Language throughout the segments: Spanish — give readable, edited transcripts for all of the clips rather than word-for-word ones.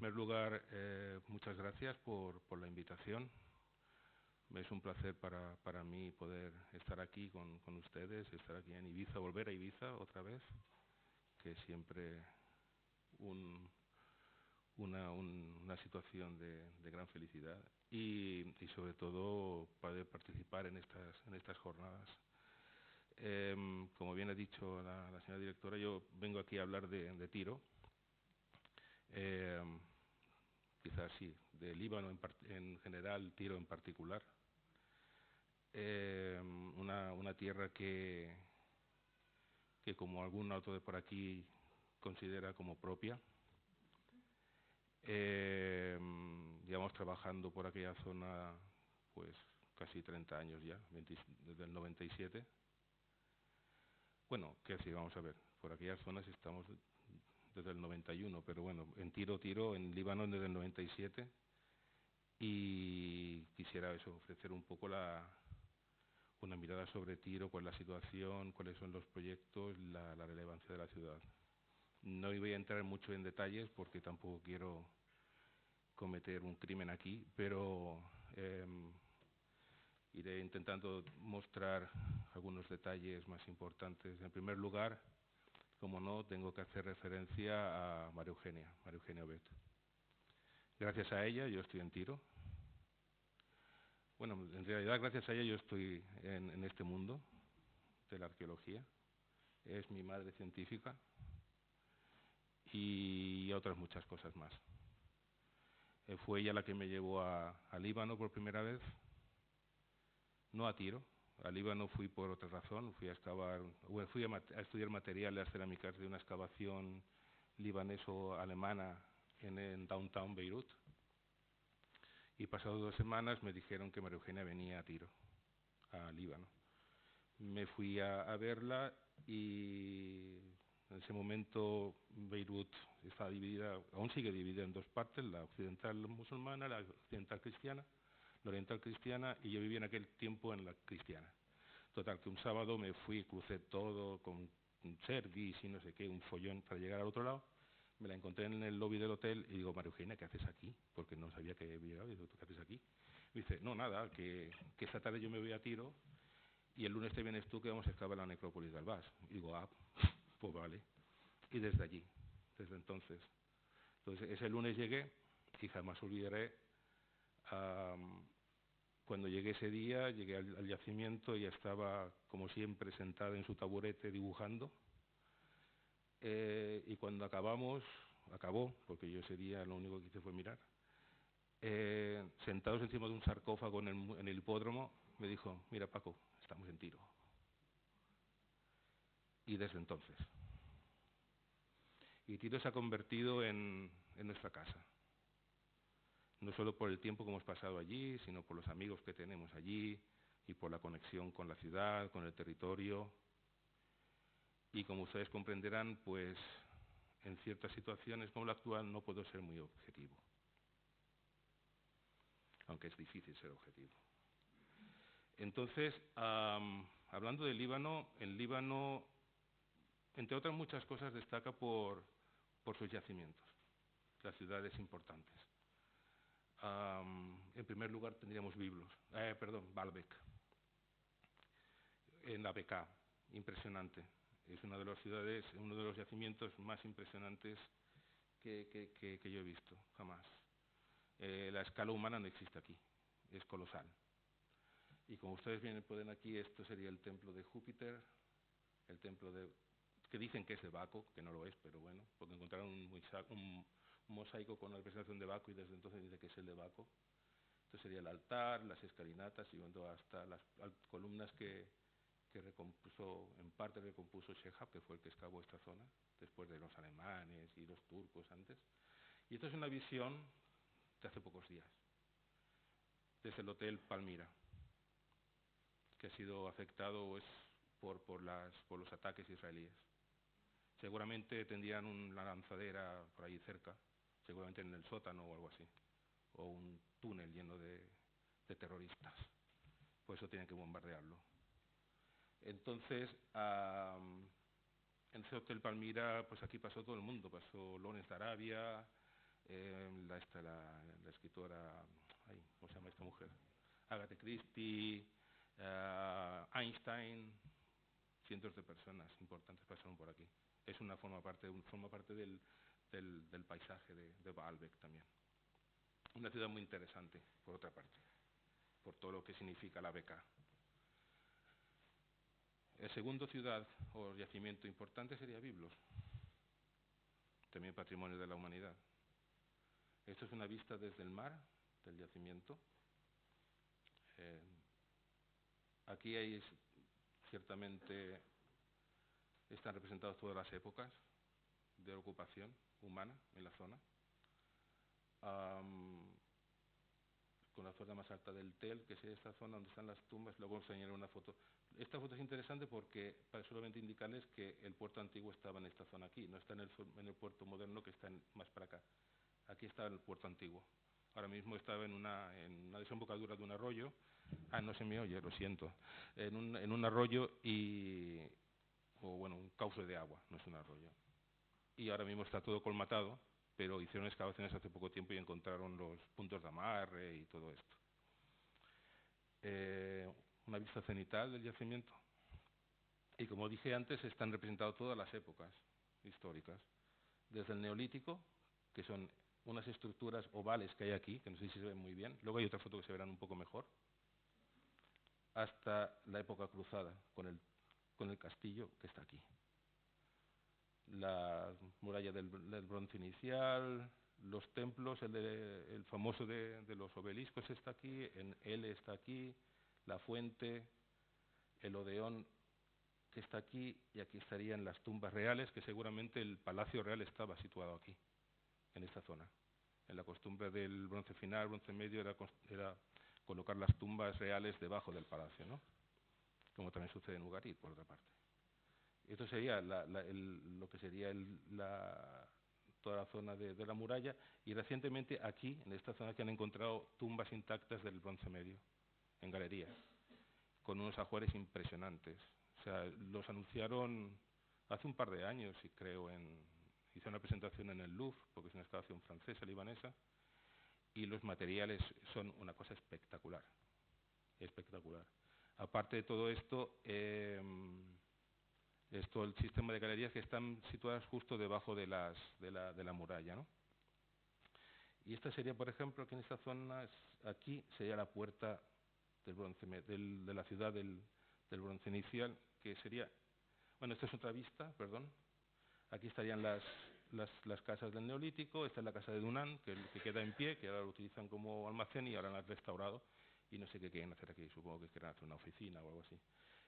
primer lugar, muchas gracias por la invitación. Es un placer para mí poder estar aquí con ustedes, estar aquí en Ibiza, volver a Ibiza otra vez, que es siempre una situación de gran felicidad y sobre todo poder participar en estas jornadas. Como bien ha dicho la señora directora, yo vengo aquí a hablar de tiro. Quizás sí, de Líbano en general, Tiro en particular. Una tierra que como algún auto de por aquí considera como propia. Llevamos trabajando por aquella zona pues casi 30 años ya, desde el 97. Bueno, ¿qué así? Vamos a ver, por aquellas zonas estamos desde el 91, pero bueno, en Tiro, en Líbano desde el 97, y quisiera ofrecer un poco una mirada sobre Tiro, cuál es la situación, cuáles son los proyectos, la relevancia de la ciudad. No voy a entrar mucho en detalles porque tampoco quiero cometer un crimen aquí, pero iré intentando mostrar algunos detalles más importantes. En primer lugar, como no, tengo que hacer referencia a María Eugenia Obet. Gracias a ella yo estoy en Tiro. Bueno, en realidad gracias a ella yo estoy en este mundo de la arqueología. Es mi madre científica y otras muchas cosas más. Fue ella la que me llevó a Líbano por primera vez, no a Tiro. A Líbano fui por otra razón, fui a estudiar materiales cerámicas de una excavación libaneso-alemana en downtown Beirut. Y pasadas 2 semanas me dijeron que María Eugenia venía a Tiro, a Líbano. Me fui a verla y en ese momento Beirut estaba dividida, aún sigue dividida en 2 partes, la occidental musulmana, la occidental cristiana, la oriental cristiana, y yo vivía en aquel tiempo en la cristiana. Total, que un sábado me fui, crucé todo con service y no sé qué, un follón para llegar al otro lado. Me la encontré en el lobby del hotel y digo, María Eugenia, ¿qué haces aquí? Porque no sabía que había llegado. Y digo, ¿tú qué haces aquí? Me dice, no, nada, que esta tarde yo me voy a Tiro y el lunes te vienes tú que vamos a excavar la necrópolis de Albás. Y digo, pues vale. Y desde allí, desde entonces. Entonces, ese lunes llegué y jamás olvidaré, cuando llegué ese día, llegué al yacimiento y estaba, como siempre, sentada en su taburete dibujando. Y cuando acabó, porque yo ese día lo único que hice fue mirar, sentados encima de un sarcófago en el hipódromo, me dijo, mira Paco, estamos en Tiro. Y desde entonces. Y Tiro se ha convertido en nuestra casa. No solo por el tiempo que hemos pasado allí, sino por los amigos que tenemos allí y por la conexión con la ciudad, con el territorio. Y como ustedes comprenderán, pues en ciertas situaciones como la actual no puedo ser muy objetivo, aunque es difícil ser objetivo. Entonces, hablando del Líbano, el Líbano, entre otras muchas cosas, destaca por sus yacimientos, las ciudades importantes. En primer lugar tendríamos Baalbek, en la Bekaa, impresionante. Es una de las ciudades, uno de los yacimientos más impresionantes que yo he visto, jamás. La escala humana no existe aquí, es colosal. Y como ustedes pueden aquí, esto sería el templo de Júpiter, el templo que dicen que es de Baco, que no lo es, pero bueno, porque encontraron un mosaico con la representación de Baco y desde entonces dice que es el de Baco. Esto sería el altar, las escalinatas, y hasta las columnas que en parte recompuso Shehab, que fue el que excavó esta zona, después de los alemanes y los turcos antes. Y esto es una visión de hace pocos días, desde el Hotel Palmira, que ha sido afectado por los ataques israelíes. Seguramente tendrían una lanzadera por ahí cerca, seguramente en el sótano o algo así, o un túnel lleno de terroristas. Por eso tienen que bombardearlo. Entonces, en ese Hotel Palmira, pues aquí pasó todo el mundo. Pasó Lawrence de Arabia, la escritora, ay, ¿cómo se llama esta mujer? Agatha Christie, Einstein, cientos de personas importantes pasaron por aquí. Forma parte del paisaje de Baalbek también. Una ciudad muy interesante, por otra parte, por todo lo que significa la beca. El segundo ciudad o yacimiento importante sería Biblos, también patrimonio de la humanidad. Esto es una vista desde el mar del yacimiento. Aquí ciertamente están representadas todas las épocas de ocupación humana en la zona. Con la zona más alta del Tel, que es esta zona donde están las tumbas. Luego os enseñaré una foto. Esta foto es interesante porque para solamente indicarles que el puerto antiguo estaba en esta zona aquí, no está en el puerto moderno que está más para acá. Aquí está el puerto antiguo. Ahora mismo estaba en una desembocadura de un arroyo. No se me oye, lo siento. En un arroyo un cauce de agua, no es un arroyo. Y ahora mismo está todo colmatado, pero hicieron excavaciones hace poco tiempo y encontraron los puntos de amarre y todo esto. Una vista cenital del yacimiento. Y como dije antes, están representadas todas las épocas históricas. Desde el Neolítico, que son unas estructuras ovales que hay aquí, que no sé si se ven muy bien. Luego hay otra foto que se verán un poco mejor. Hasta la época cruzada, con el castillo que está aquí. La muralla del bronce inicial, los templos, el famoso de los obeliscos está aquí, en L está aquí, la fuente, el Odeón que está aquí, y aquí estarían las tumbas reales, que seguramente el palacio real estaba situado aquí, en esta zona. En la costumbre del bronce final, bronce medio, era colocar las tumbas reales debajo del palacio, ¿no? Como también sucede en Ugarit, por otra parte. Esto sería lo que sería toda la zona de la muralla, y recientemente aquí, en esta zona, que han encontrado tumbas intactas del bronce medio, en galerías, con unos ajuares impresionantes. O sea, los anunciaron hace un par de años, y creo, hice una presentación en el Louvre, porque es una excavación francesa, libanesa, y los materiales son una cosa espectacular, espectacular. Aparte de todo esto, el sistema de galerías que están situadas justo debajo de la muralla, ¿no? Y esta sería, por ejemplo, que en esta zona, aquí sería la puerta del bronce, de la ciudad del bronce inicial, que sería, bueno, esta es otra vista, perdón. Aquí estarían las casas del Neolítico. Esta es la casa de Dunán, que queda en pie, que ahora lo utilizan como almacén y ahora la han restaurado, y no sé qué quieren hacer aquí, supongo que quieren hacer una oficina o algo así.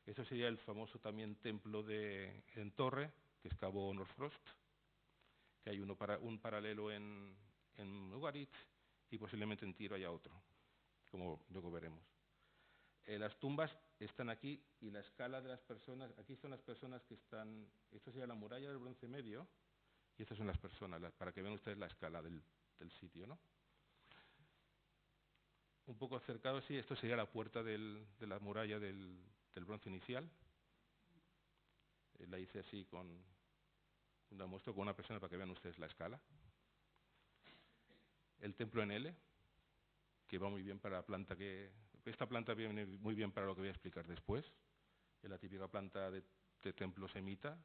Esto sería el famoso también templo en torre, que excavó Norfrost, que hay un paralelo en Ugarit, y posiblemente en Tiro haya otro, como luego veremos. Las tumbas están aquí, y la escala de las personas, aquí son las personas que están, esto sería la muralla del bronce medio, y estas son las personas, para que vean ustedes la escala del sitio, ¿no? Un poco acercado, sí, esto sería la puerta de la muralla del bronce inicial. La hice así la muestro con una persona para que vean ustedes la escala. El templo en L, que va muy bien para la planta esta planta viene muy bien para lo que voy a explicar después. Es la típica planta de templo semita,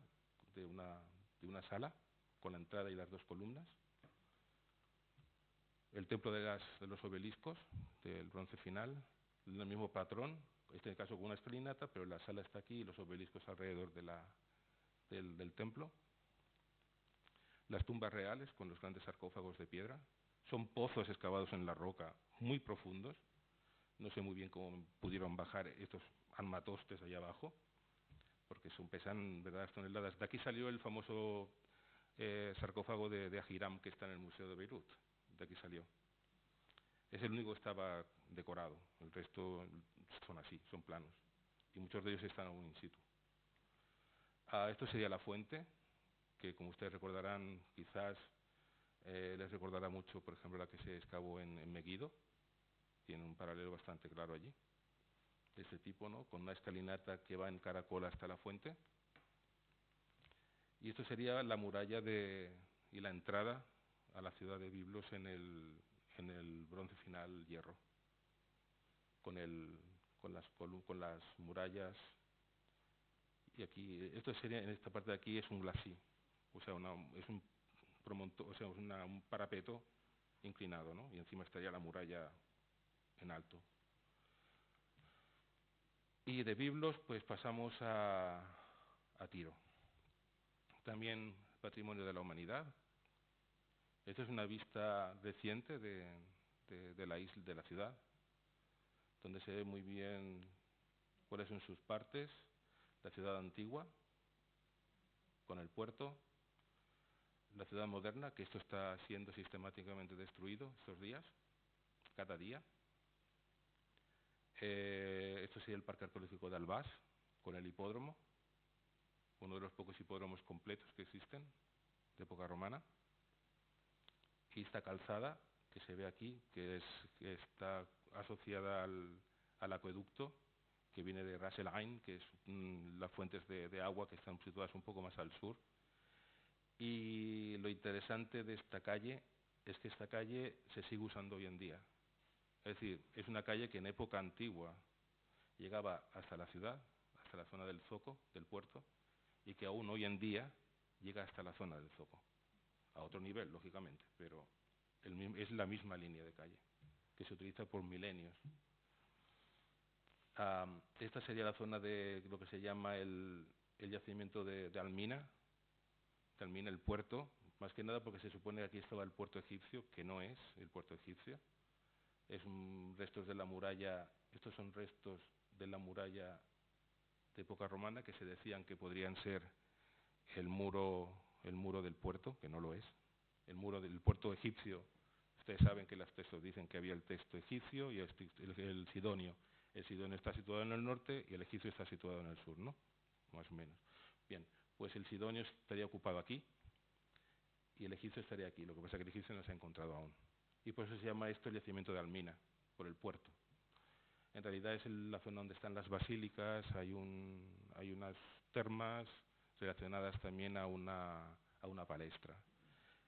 de una sala, con la entrada y las dos columnas. El templo de los obeliscos, del bronce final, el mismo patrón, en este caso con una escalinata, pero la sala está aquí y los obeliscos alrededor del templo. Las tumbas reales, con los grandes sarcófagos de piedra. Son pozos excavados en la roca, muy profundos. No sé muy bien cómo pudieron bajar estos armatostes allá abajo, porque pesan verdaderas toneladas. De aquí salió el famoso sarcófago de Ahiram, que está en el Museo de Beirut. De aquí salió. Es el único que estaba decorado. El resto son así, son planos. Y muchos de ellos están aún in situ. Esto sería la fuente, que como ustedes recordarán, quizás les recordará mucho, por ejemplo, la que se excavó en Megiddo. Tiene un paralelo bastante claro allí, de ese tipo, ¿no? Con una escalinata que va en caracol hasta la fuente. Y esto sería la muralla y la entrada a la ciudad de Biblos en el bronce final hierro, con las murallas. Y aquí, esto sería, en esta parte de aquí es un glacis, o sea, es un promontorio, o sea, un parapeto inclinado, ¿no? Y encima estaría la muralla en alto. Y de Biblos, pues pasamos a Tiro. También Patrimonio de la Humanidad. Esta es una vista reciente de la isla, de la ciudad, donde se ve muy bien cuáles son sus partes. La ciudad antigua, con el puerto. La ciudad moderna, que esto está siendo sistemáticamente destruido estos días, cada día. Esto sería el Parque Arqueológico de Albás, con el hipódromo, uno de los pocos hipódromos completos que existen, de época romana. Y esta calzada que se ve aquí, que está asociada al acueducto, que viene de Ras el Ain, que es las fuentes de agua que están situadas un poco más al sur. Y lo interesante de esta calle es que esta calle se sigue usando hoy en día. Es decir, es una calle que en época antigua llegaba hasta la ciudad, hasta la zona del zoco, del puerto, y que aún hoy en día llega hasta la zona del zoco. A otro nivel, lógicamente, pero es la misma línea de calle, que se utiliza por milenios. Esta sería la zona de lo que se llama el yacimiento de Almina, el puerto, más que nada porque se supone que aquí estaba el puerto egipcio, que no es el puerto egipcio. Es restos de la muralla, estos son restos de la muralla de época romana que se decían que podrían ser el muro del puerto, que no lo es. El muro del puerto egipcio, ustedes saben que los textos dicen que había el texto egipcio y el sidonio. El sidonio está situado en el norte y el egipcio está situado en el sur, ¿no? Más o menos. Bien, pues el sidonio estaría ocupado aquí y el egipcio estaría aquí. Lo que pasa es que el egipcio no se ha encontrado aún. Y por eso se llama esto el yacimiento de Almina, por el puerto. En realidad es la zona donde están las basílicas, hay unas termas relacionadas también a una palestra.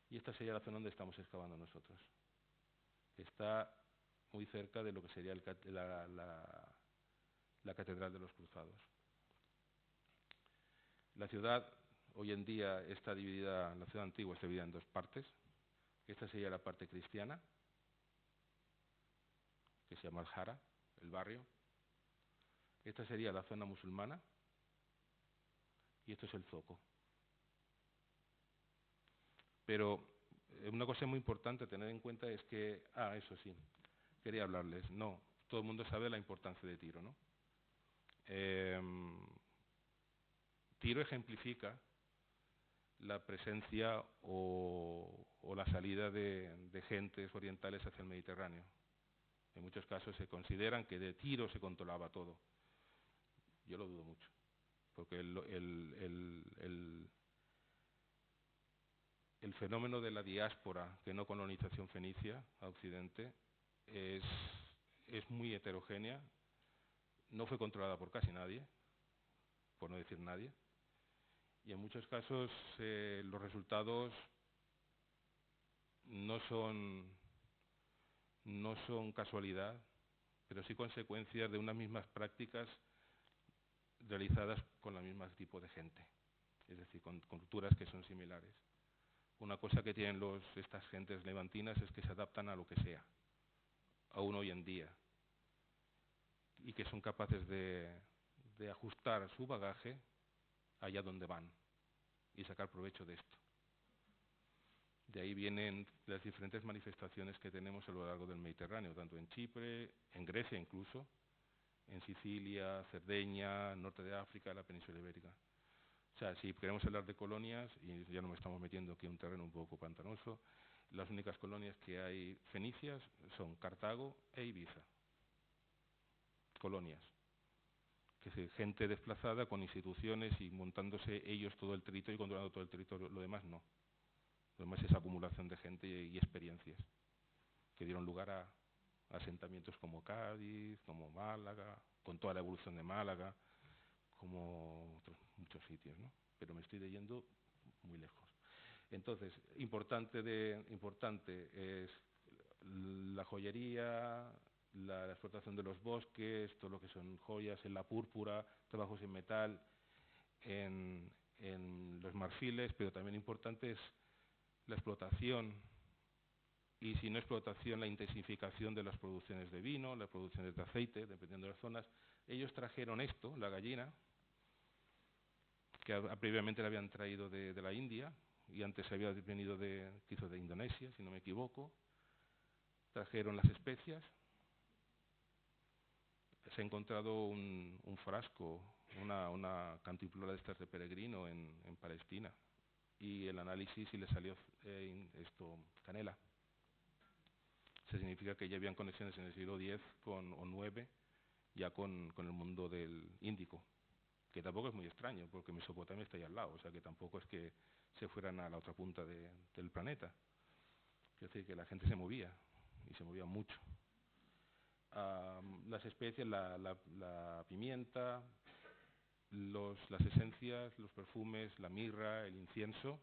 Y esta sería la zona donde estamos excavando nosotros. Está muy cerca de lo que sería la Catedral de los Cruzados. La ciudad hoy en día está dividida, la ciudad antigua está dividida en dos partes. Esta sería la parte cristiana, que se llama el Jara, el barrio. Esta sería la zona musulmana y esto es el zoco. Pero una cosa muy importante a tener en cuenta es que, eso sí, quería hablarles, no, todo el mundo sabe la importancia de Tiro, ¿no? Tiro ejemplifica la presencia o la salida de gentes orientales hacia el Mediterráneo. En muchos casos se consideran que de Tiro se controlaba todo. Yo lo dudo mucho, porque el fenómeno de la diáspora, que no colonización fenicia a Occidente, es muy heterogénea, no fue controlada por casi nadie, por no decir nadie, y en muchos casos los resultados no son casualidad, pero sí consecuencias de unas mismas prácticas realizadas con el mismo tipo de gente, es decir, con culturas que son similares. Una cosa que tienen estas gentes levantinas es que se adaptan a lo que sea, aún hoy en día, y que son capaces de ajustar su bagaje allá donde van y sacar provecho de esto. De ahí vienen las diferentes manifestaciones que tenemos a lo largo del Mediterráneo, tanto en Chipre, en Grecia incluso, en Sicilia, Cerdeña, norte de África, la península ibérica. O sea, si queremos hablar de colonias, y ya nos estamos metiendo aquí en un terreno un poco pantanoso, las únicas colonias que hay fenicias son Cartago e Ibiza. Colonias. Que es gente desplazada con instituciones y montándose ellos todo el territorio y controlando todo el territorio. Lo demás no. Lo demás es acumulación de gente y experiencias que dieron lugar a asentamientos como Cádiz, como Málaga, con toda la evolución de Málaga, como otros muchos sitios, ¿no? Pero me estoy yendo muy lejos. Entonces, importante es la joyería, la explotación de los bosques, todo lo que son joyas en la púrpura, trabajos en metal, en los marfiles, pero también importante es la explotación y, si no explotación, la intensificación de las producciones de vino, las producciones de aceite, dependiendo de las zonas. Ellos trajeron esto, la gallina, que previamente la habían traído de la India y antes había venido quizás de Indonesia, si no me equivoco. Trajeron las especias. Se ha encontrado un frasco, una cantimplora de estas de peregrino en Palestina, y el análisis y le salió canela. Eso significa que ya habían conexiones en el siglo X o IX ya con el mundo del Índico, que tampoco es muy extraño porque Mesopotamia está ahí al lado, o sea que tampoco es que se fueran a la otra punta del planeta. Es decir, que la gente se movía, y se movía mucho. Las especies, la pimienta, las esencias, los perfumes, la mirra, el incienso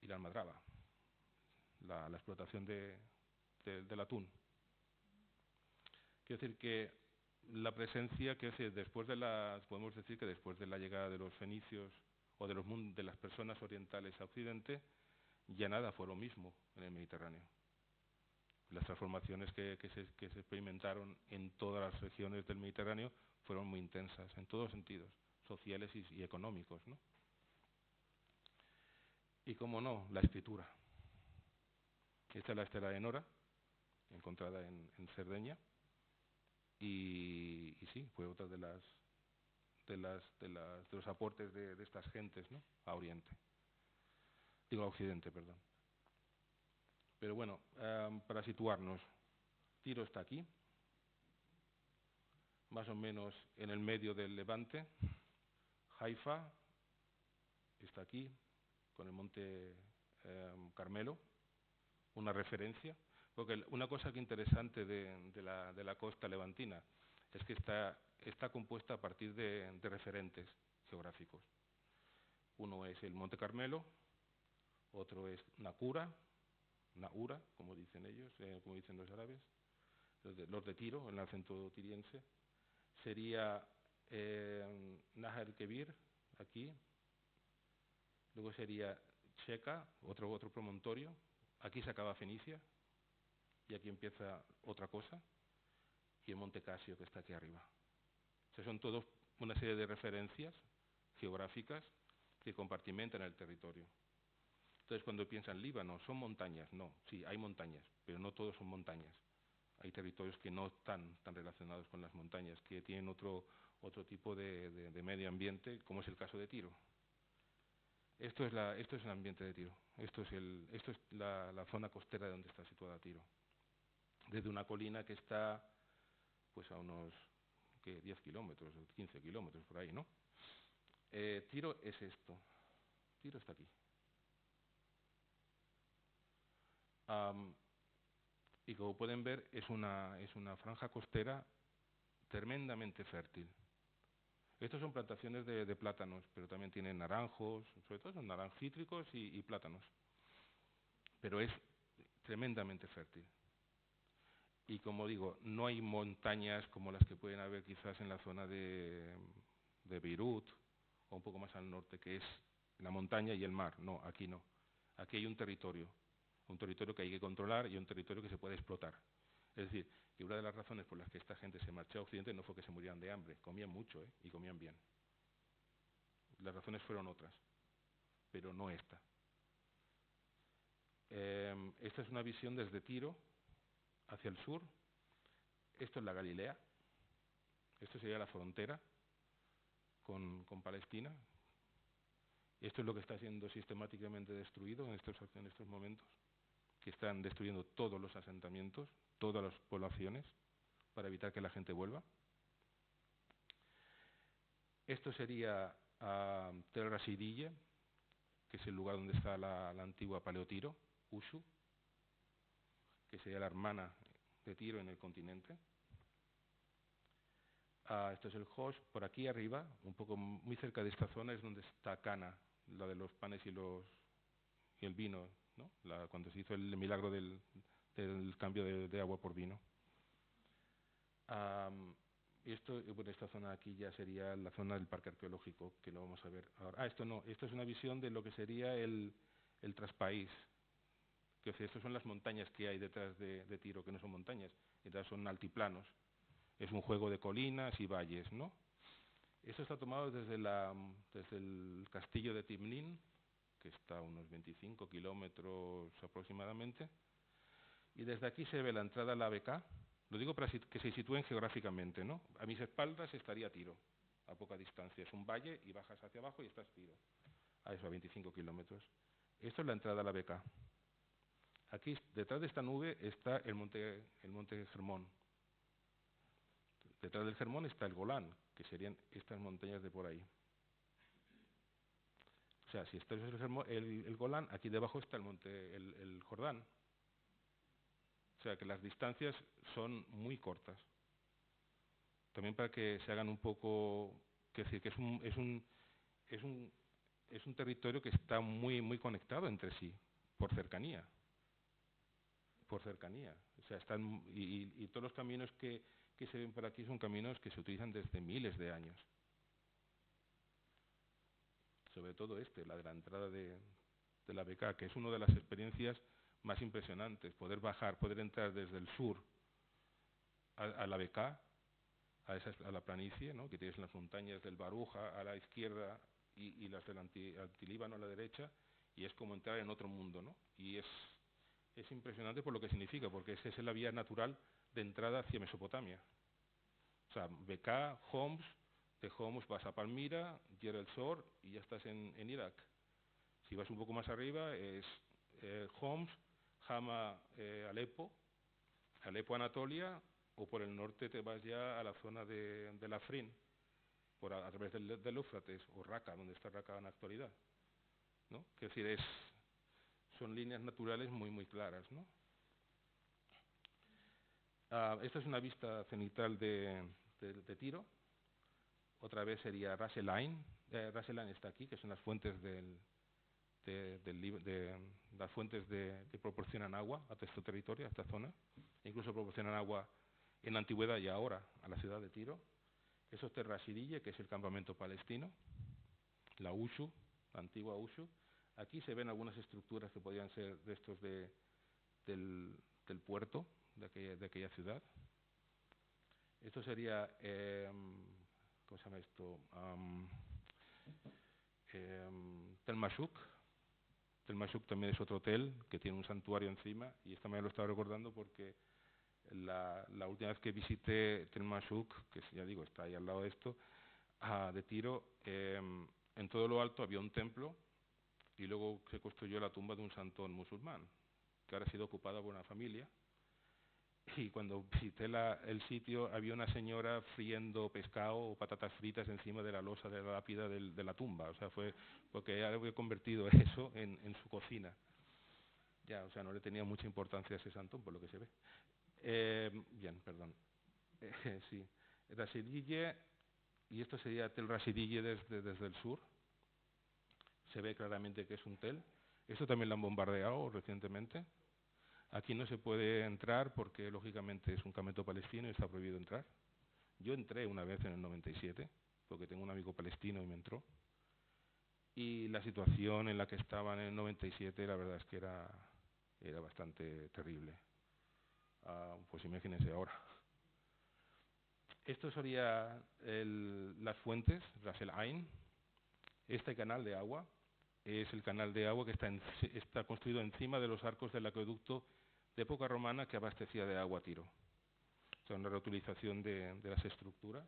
y la almadraba, la explotación del atún. Quiero decir que la presencia, podemos decir que después de la llegada de los fenicios o de las personas orientales a Occidente, ya nada fue lo mismo en el Mediterráneo. Las transformaciones que se experimentaron en todas las regiones del Mediterráneo fueron muy intensas, en todos sentidos, sociales y económicos, ¿no? Y, cómo no, la escritura. Esta es la estela de Nora, encontrada en Cerdeña, y sí, fue otra de los aportes de estas gentes, ¿no?, a Occidente, perdón. Pero bueno, para situarnos, Tiro está aquí, más o menos en el medio del Levante. Haifa está aquí, con el monte Carmelo, una referencia, porque una cosa que interesante de la costa levantina es que está compuesta a partir de referentes geográficos. Uno es el monte Carmelo, otro es Naura, como dicen ellos, como dicen los árabes, los de Tiro, en el acento tiriense. Sería Nahar Kebir, aquí. Luego sería Checa, otro promontorio. Aquí se acaba Fenicia y aquí empieza otra cosa. Y el monte Casio, que está aquí arriba. O sea, son todos una serie de referencias geográficas que compartimentan el territorio. Entonces, cuando piensan Líbano, ¿son montañas? No, sí, hay montañas, pero no todos son montañas. Hay territorios que no están tan relacionados con las montañas, que tienen otro tipo de medio ambiente, como es el caso de Tiro. Esto es el ambiente de Tiro. Esto es la zona costera de donde está situada Tiro. Desde una colina que está pues a unos 10 kilómetros, 15 kilómetros, por ahí, ¿no? Tiro es esto. Tiro está aquí. Y como pueden ver, es una franja costera tremendamente fértil. Estos son plantaciones de plátanos, pero también tienen naranjos, sobre todo son naranjos cítricos y plátanos. Pero es tremendamente fértil. Y, como digo, no hay montañas como las que pueden haber quizás en la zona de Beirut o un poco más al norte, que es la montaña y el mar. No, aquí no. Aquí hay un territorio que hay que controlar y un territorio que se puede explotar. Es decir, que una de las razones por las que esta gente se marchó a Occidente no fue que se murieran de hambre, comían mucho y comían bien. Las razones fueron otras, pero no esta. Esta es una visión desde Tiro hacia el sur. Esto es la Galilea. Esto sería la frontera con Palestina. Esto es lo que está siendo sistemáticamente destruido en estos momentos, que están destruyendo todos los asentamientos, todas las poblaciones, para evitar que la gente vuelva. Esto sería Tel Rasidille, que es el lugar donde está la antigua Paleotiro, Ushu, que sería la hermana de Tiro en el continente. Esto es el Hosh. Por aquí arriba, un poco muy cerca de esta zona, es donde está Cana, la de los panes y los y el vino, ¿no? Cuando se hizo el milagro del cambio de agua por vino. Bueno, esta zona aquí ya sería la zona del parque arqueológico, que lo vamos a ver ahora. Esto no, esto es una visión de lo que sería el traspaís. Que estas son las montañas que hay detrás de Tiro, que no son montañas, detrás son altiplanos. Es un juego de colinas y valles, ¿no? Esto está tomado desde el castillo de Timlin, que está a unos 25 kilómetros aproximadamente, y desde aquí se ve la entrada a la BK. Lo digo para que se sitúen geográficamente, ¿no? A mis espaldas estaría Tiro, a poca distancia. Es un valle y bajas hacia abajo y estás Tiro, a eso, a 25 kilómetros. Esto es la entrada a la BK. Aquí, detrás de esta nube, está el monte Hermón. Detrás del Hermón está el Golán, que serían estas montañas de por ahí. O sea, si esto es el Golán, aquí debajo está el Jordán. O sea, que las distancias son muy cortas. También para que se hagan un poco, que decir, que es un territorio que está muy conectado entre sí, por cercanía. Por cercanía. O sea, y todos los caminos que se ven por aquí son caminos que se utilizan desde miles de años. Sobre todo la de la entrada de la BK, que es una de las experiencias más impresionantes, poder bajar, poder entrar desde el sur a la BK, a la planicie, ¿no? Que tienes las montañas del Baruja a la izquierda y las del Antilíbano a la derecha, y es como entrar en otro mundo, ¿no? Y es impresionante por lo que significa, porque esa es la vía natural de entrada hacia Mesopotamia. O sea, BK, Homs, de Homs vas a Palmira, Deir el-Zor y ya estás en Irak. Si vas un poco más arriba es Homs, Hama, Alepo, Anatolia, o por el norte te vas ya a la zona de la Afrin, a través del Éufrates, o Raqqa, donde está Raqqa en la actualidad, ¿no? Es decir, son líneas naturales muy claras, ¿no? Esta es una vista cenital de Tiro. Otra vez sería Ras el Ain. Ras el Ain está aquí, que son las fuentes las fuentes que proporcionan agua a este territorio, a esta zona. Incluso proporcionan agua en la antigüedad y ahora a la ciudad de Tiro. Eso es Terrasidille, que es el campamento palestino. La Ushu, la antigua Ushu. Aquí se ven algunas estructuras que podrían ser restos del puerto de aquella ciudad. Esto sería, ¿cómo se llama esto? Tel Mashuk. Tel Mashuk también es otro hotel que tiene un santuario encima, y esta mañana lo estaba recordando porque la última vez que visité Tel Mashuk, que ya digo, está ahí al lado de esto, de Tiro, en todo lo alto había un templo y luego se construyó la tumba de un santón musulmán, que ahora ha sido ocupada por una familia. Y cuando visité el sitio había una señora friendo pescado o patatas fritas encima de la losa de la lápida de la tumba. O sea, fue porque ella había convertido eso en su cocina. Ya, o sea, no le tenía mucha importancia a ese santón, por lo que se ve. Bien, perdón. Sí, Rasidille, y esto sería Tel Rasidille desde el sur. Se ve claramente que es un tel. Esto también lo han bombardeado recientemente. Aquí no se puede entrar porque, lógicamente, es un campamento palestino y está prohibido entrar. Yo entré una vez en el 97, porque tengo un amigo palestino y me entró. Y la situación en la que estaban en el 97, la verdad es que era bastante terrible. Pues imagínense ahora. Esto sería las fuentes, Ras el Ain. Este canal de agua es el canal de agua que está construido encima de los arcos del acueducto de época romana que abastecía de agua a Tiro. O sea, una reutilización de las estructuras.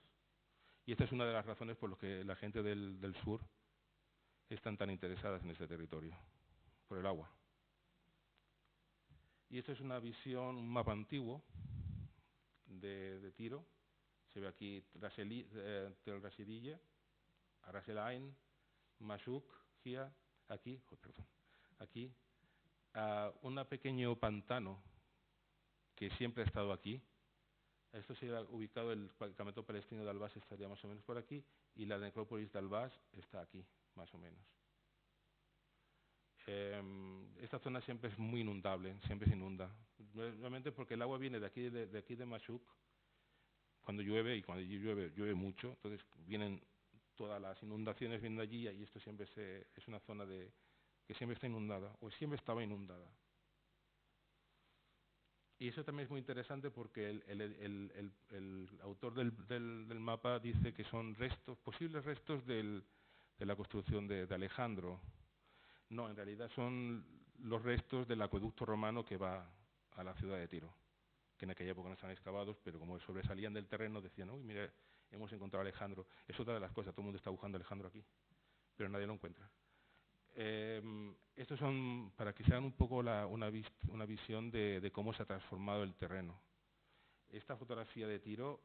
Y esta es una de las razones por las que la gente del sur están tan interesadas en este territorio, por el agua. Y esto es una visión, un mapa antiguo de Tiro. Se ve aquí Tel Rasidille, Ras el Ain, Mashuk, Gia, aquí, un pequeño pantano que siempre ha estado aquí. Esto sería ubicado, el campamento palestino de Al-Bas estaría más o menos por aquí, y la necrópolis de Al-Bas está aquí, más o menos. esta zona siempre es muy inundable, siempre se inunda. Realmente porque el agua viene de aquí de Mashuk, cuando llueve, y cuando llueve mucho, entonces vienen todas las inundaciones vienen de allí, y esto siempre es una zona que siempre está inundada, o siempre estaba inundada. Y eso también es muy interesante porque el autor del mapa dice que son posibles restos de la construcción de Alejandro. No, en realidad son los restos del acueducto romano que va a la ciudad de Tiro, que en aquella época no estaban excavados, pero como sobresalían del terreno decían, uy, mira, hemos encontrado a Alejandro. Es otra de las cosas, todo el mundo está buscando a Alejandro aquí, pero nadie lo encuentra. Estos son para que se hagan un poco una visión de cómo se ha transformado el terreno. Esta fotografía de Tiro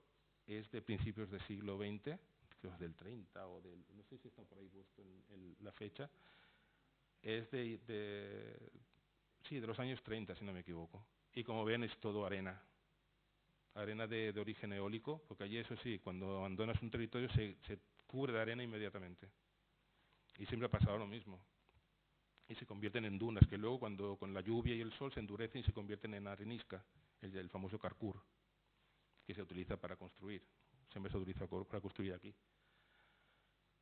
es de principios del siglo XX, creo que es del 30 o no sé si está por ahí puesto en la fecha, es sí, de los años 30, si no me equivoco. Y como ven es todo arena de origen eólico, porque allí eso sí, cuando abandonas un territorio se cubre de arena inmediatamente. Y siempre ha pasado lo mismo. Y se convierten en dunas, que luego cuando con la lluvia y el sol se endurecen y se convierten en arenisca, el famoso carcur, que se utiliza para construir. Siempre se utiliza para construir aquí.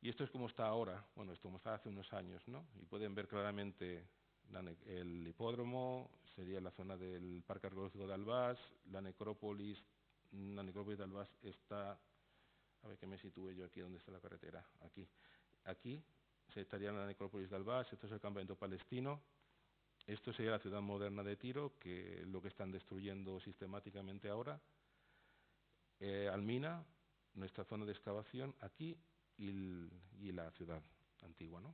Y esto es como está ahora, bueno, esto como estaba hace unos años, ¿no? Y pueden ver claramente el hipódromo, sería la zona del Parque Arqueológico de Albás, la necrópolis de Albás está, a ver que me sitúe yo aquí, ¿dónde está la carretera? Aquí se estaría la necrópolis de Albás, esto es el campamento palestino, esto sería la ciudad moderna de Tiro, que es lo que están destruyendo sistemáticamente ahora, Almina, nuestra zona de excavación aquí, y la ciudad antigua, ¿no?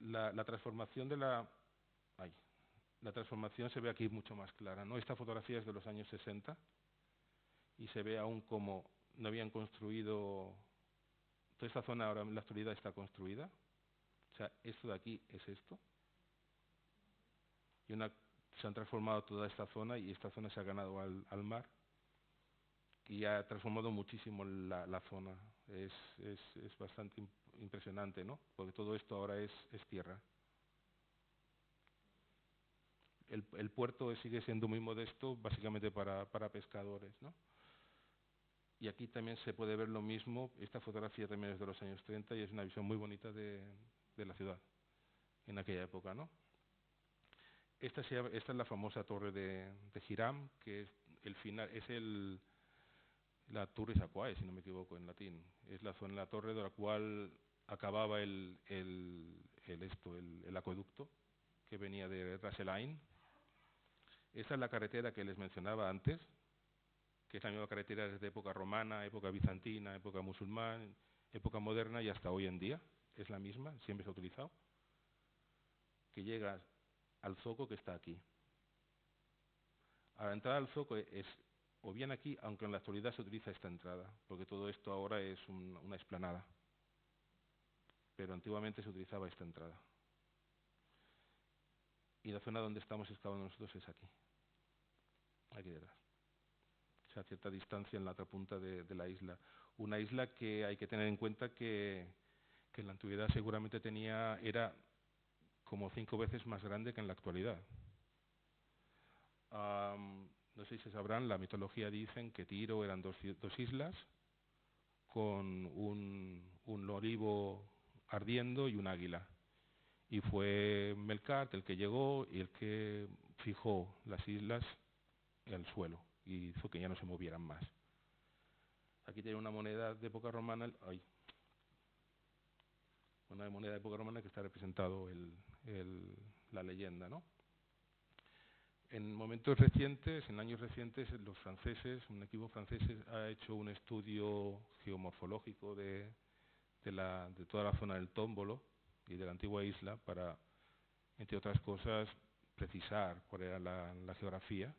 La transformación la transformación se ve aquí mucho más clara, ¿no? Esta fotografía es de los años 60 y se ve aún como no habían construido, toda esta zona ahora en la actualidad está construida, o sea, esto de aquí es esto, y se han transformado toda esta zona y esta zona se ha ganado al mar y ha transformado muchísimo la zona. Es bastante impresionante, ¿no? Porque todo esto ahora es tierra. El puerto sigue siendo muy modesto, básicamente para pescadores, ¿no? Y aquí también se puede ver lo mismo. Esta fotografía también es de los años 30 y es una visión muy bonita de la ciudad en aquella época, ¿no? Esta es la famosa torre de Hiram, que es el final, es la Turris Aquae, si no me equivoco en latín. Es la torre de la cual acababa el acueducto que venía de Ras el Ain. Esta es la carretera que les mencionaba antes, que es la misma carretera desde época romana, época bizantina, época musulmana, época moderna y hasta hoy en día. Es la misma, siempre se ha utilizado, que llega al zoco que está aquí. A la entrada al zoco es o bien aquí, aunque en la actualidad se utiliza esta entrada, porque todo esto ahora es una explanada, pero antiguamente se utilizaba esta entrada. Y la zona donde estamos excavando nosotros es aquí detrás. O sea, a cierta distancia en la otra punta de la isla. Una isla que hay que tener en cuenta que en la antigüedad seguramente era como 5 veces más grande que en la actualidad. No sé si sabrán, la mitología dicen que Tiro eran dos islas con un olivo ardiendo y un águila. Y fue Melkart el que llegó y el que fijó las islas al suelo y hizo que ya no se movieran más. Aquí tiene una moneda de época romana, una moneda de época romana que está representado la leyenda, ¿no? En momentos recientes, en años recientes, los franceses, un equipo francés ha hecho un estudio geomorfológico de toda la zona del Tómbolo y de la antigua isla para, entre otras cosas, precisar cuál era la geografía.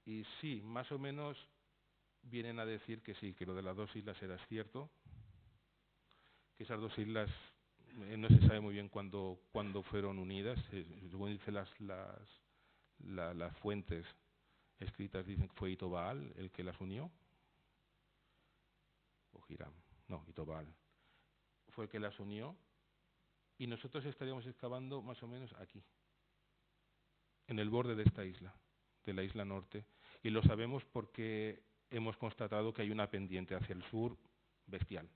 Y sí, más o menos vienen a decir que sí, que lo de las dos islas era cierto, que esas dos islas no se sabe muy bien cuándo fueron unidas, según dicen las fuentes escritas, dicen que fue Itobaal el que las unió, o Hiram, no, Itobaal, fue el que las unió, y nosotros estaríamos excavando más o menos aquí, en el borde de esta isla, de la isla norte, y lo sabemos porque hemos constatado que hay una pendiente hacia el sur bestial,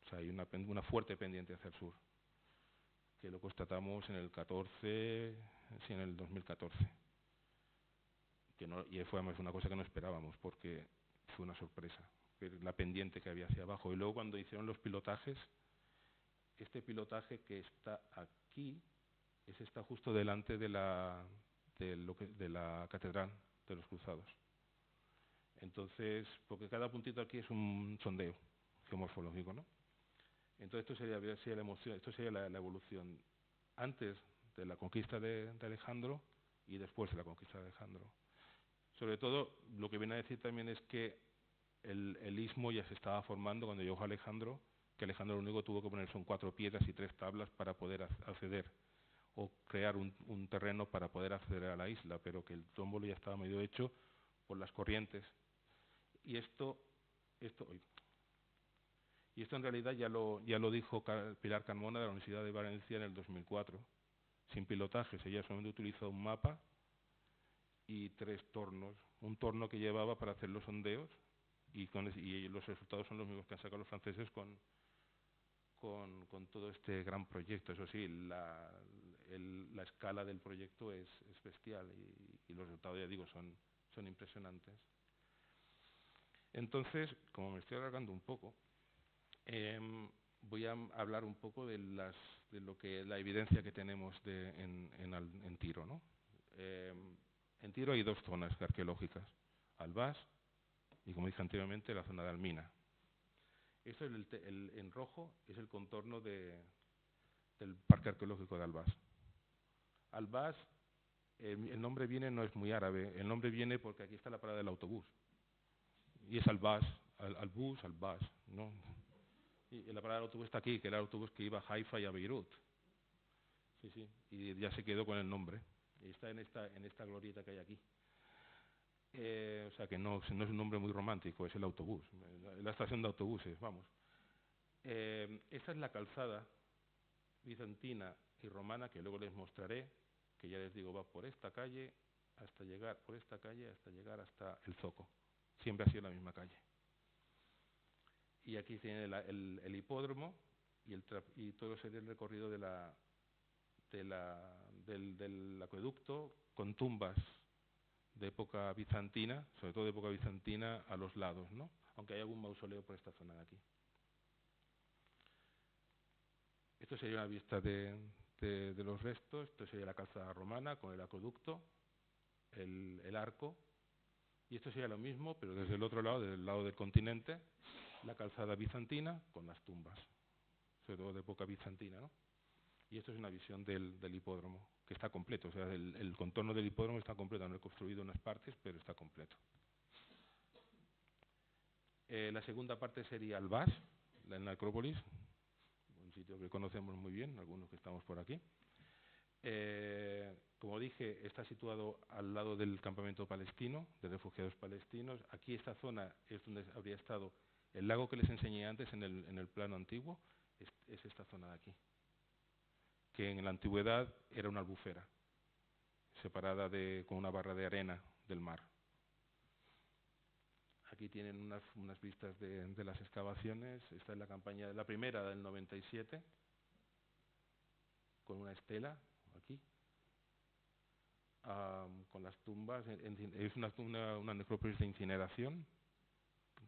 o sea, hay una fuerte pendiente hacia el sur, que lo constatamos en el 14, sí, en el 2014, y fue además una cosa que no esperábamos, porque fue una sorpresa, la pendiente que había hacia abajo, y luego cuando hicieron los pilotajes, este pilotaje que está aquí, ese está justo delante de la catedral de los Cruzados. Entonces, porque cada puntito aquí es un sondeo geomorfológico, ¿no? Entonces esto sería la emoción, esto sería la evolución antes de la conquista de Alejandro y después de la conquista de Alejandro. Sobre todo, lo que viene a decir también es que el istmo ya se estaba formando cuando llegó Alejandro, que Alejandro lo único tuvo que poner son 4 piedras y 3 tablas para poder acceder o crear un terreno para poder acceder a la isla, pero que el tómbolo ya estaba medio hecho por las corrientes. Y esto en realidad ya lo dijo Pilar Carmona de la Universidad de Valencia en el 2004, sin pilotajes. Ella solamente utilizó un mapa y 3 tornos, un torno que llevaba para hacer los sondeos, y los resultados son los mismos que han sacado los franceses con todo este gran proyecto. Eso sí, la escala del proyecto es bestial y los resultados, ya digo, son impresionantes. Entonces, como me estoy alargando un poco, voy a hablar un poco de la evidencia que tenemos en Tiro, ¿no? En Tiro hay 2 zonas arqueológicas, Albás y, como dije anteriormente, la zona de Almina. Esto en rojo es el contorno del Parque Arqueológico de Albás. Albás, el nombre no es muy árabe, el nombre viene porque aquí está la parada del autobús. Y es Albás, Albás, ¿no? Y la parada del autobús está aquí, que era el autobús que iba a Haifa y a Beirut. Sí, sí, y ya se quedó con el nombre. Y está en esta glorieta que hay aquí. O sea que no es un nombre muy romántico, es el autobús, la estación de autobuses, vamos. Esta es la calzada bizantina y romana que luego les mostraré, que ya les digo, va por esta calle hasta llegar hasta el Zoco. Siempre ha sido la misma calle. Y aquí tiene el hipódromo y todo sería el recorrido del acueducto, con tumbas de época bizantina, sobre todo de época bizantina, a los lados, ¿no? Aunque hay algún mausoleo por esta zona de aquí. Esto sería una vista de los restos. Esto sería la calzada romana con el acueducto, el arco, y esto sería lo mismo, pero desde el otro lado, del lado del continente, la calzada bizantina con las tumbas, sobre todo de época bizantina, ¿no? Y esto es una visión del hipódromo, que está completo, o sea, el contorno del hipódromo está completo, no he construido unas partes, pero está completo. La segunda parte sería Albás, la Necrópolis, un sitio que conocemos muy bien, algunos que estamos por aquí. Como dije, está situado al lado del campamento palestino, de refugiados palestinos. Aquí esta zona es donde habría estado el lago que les enseñé antes en el plano antiguo, es esta zona de aquí, que en la antigüedad era una albufera, separada con una barra de arena del mar. Aquí tienen unas vistas de las excavaciones. Esta es la campaña, la primera del 97, con una estela aquí, con las tumbas. Es una necrópolis de incineración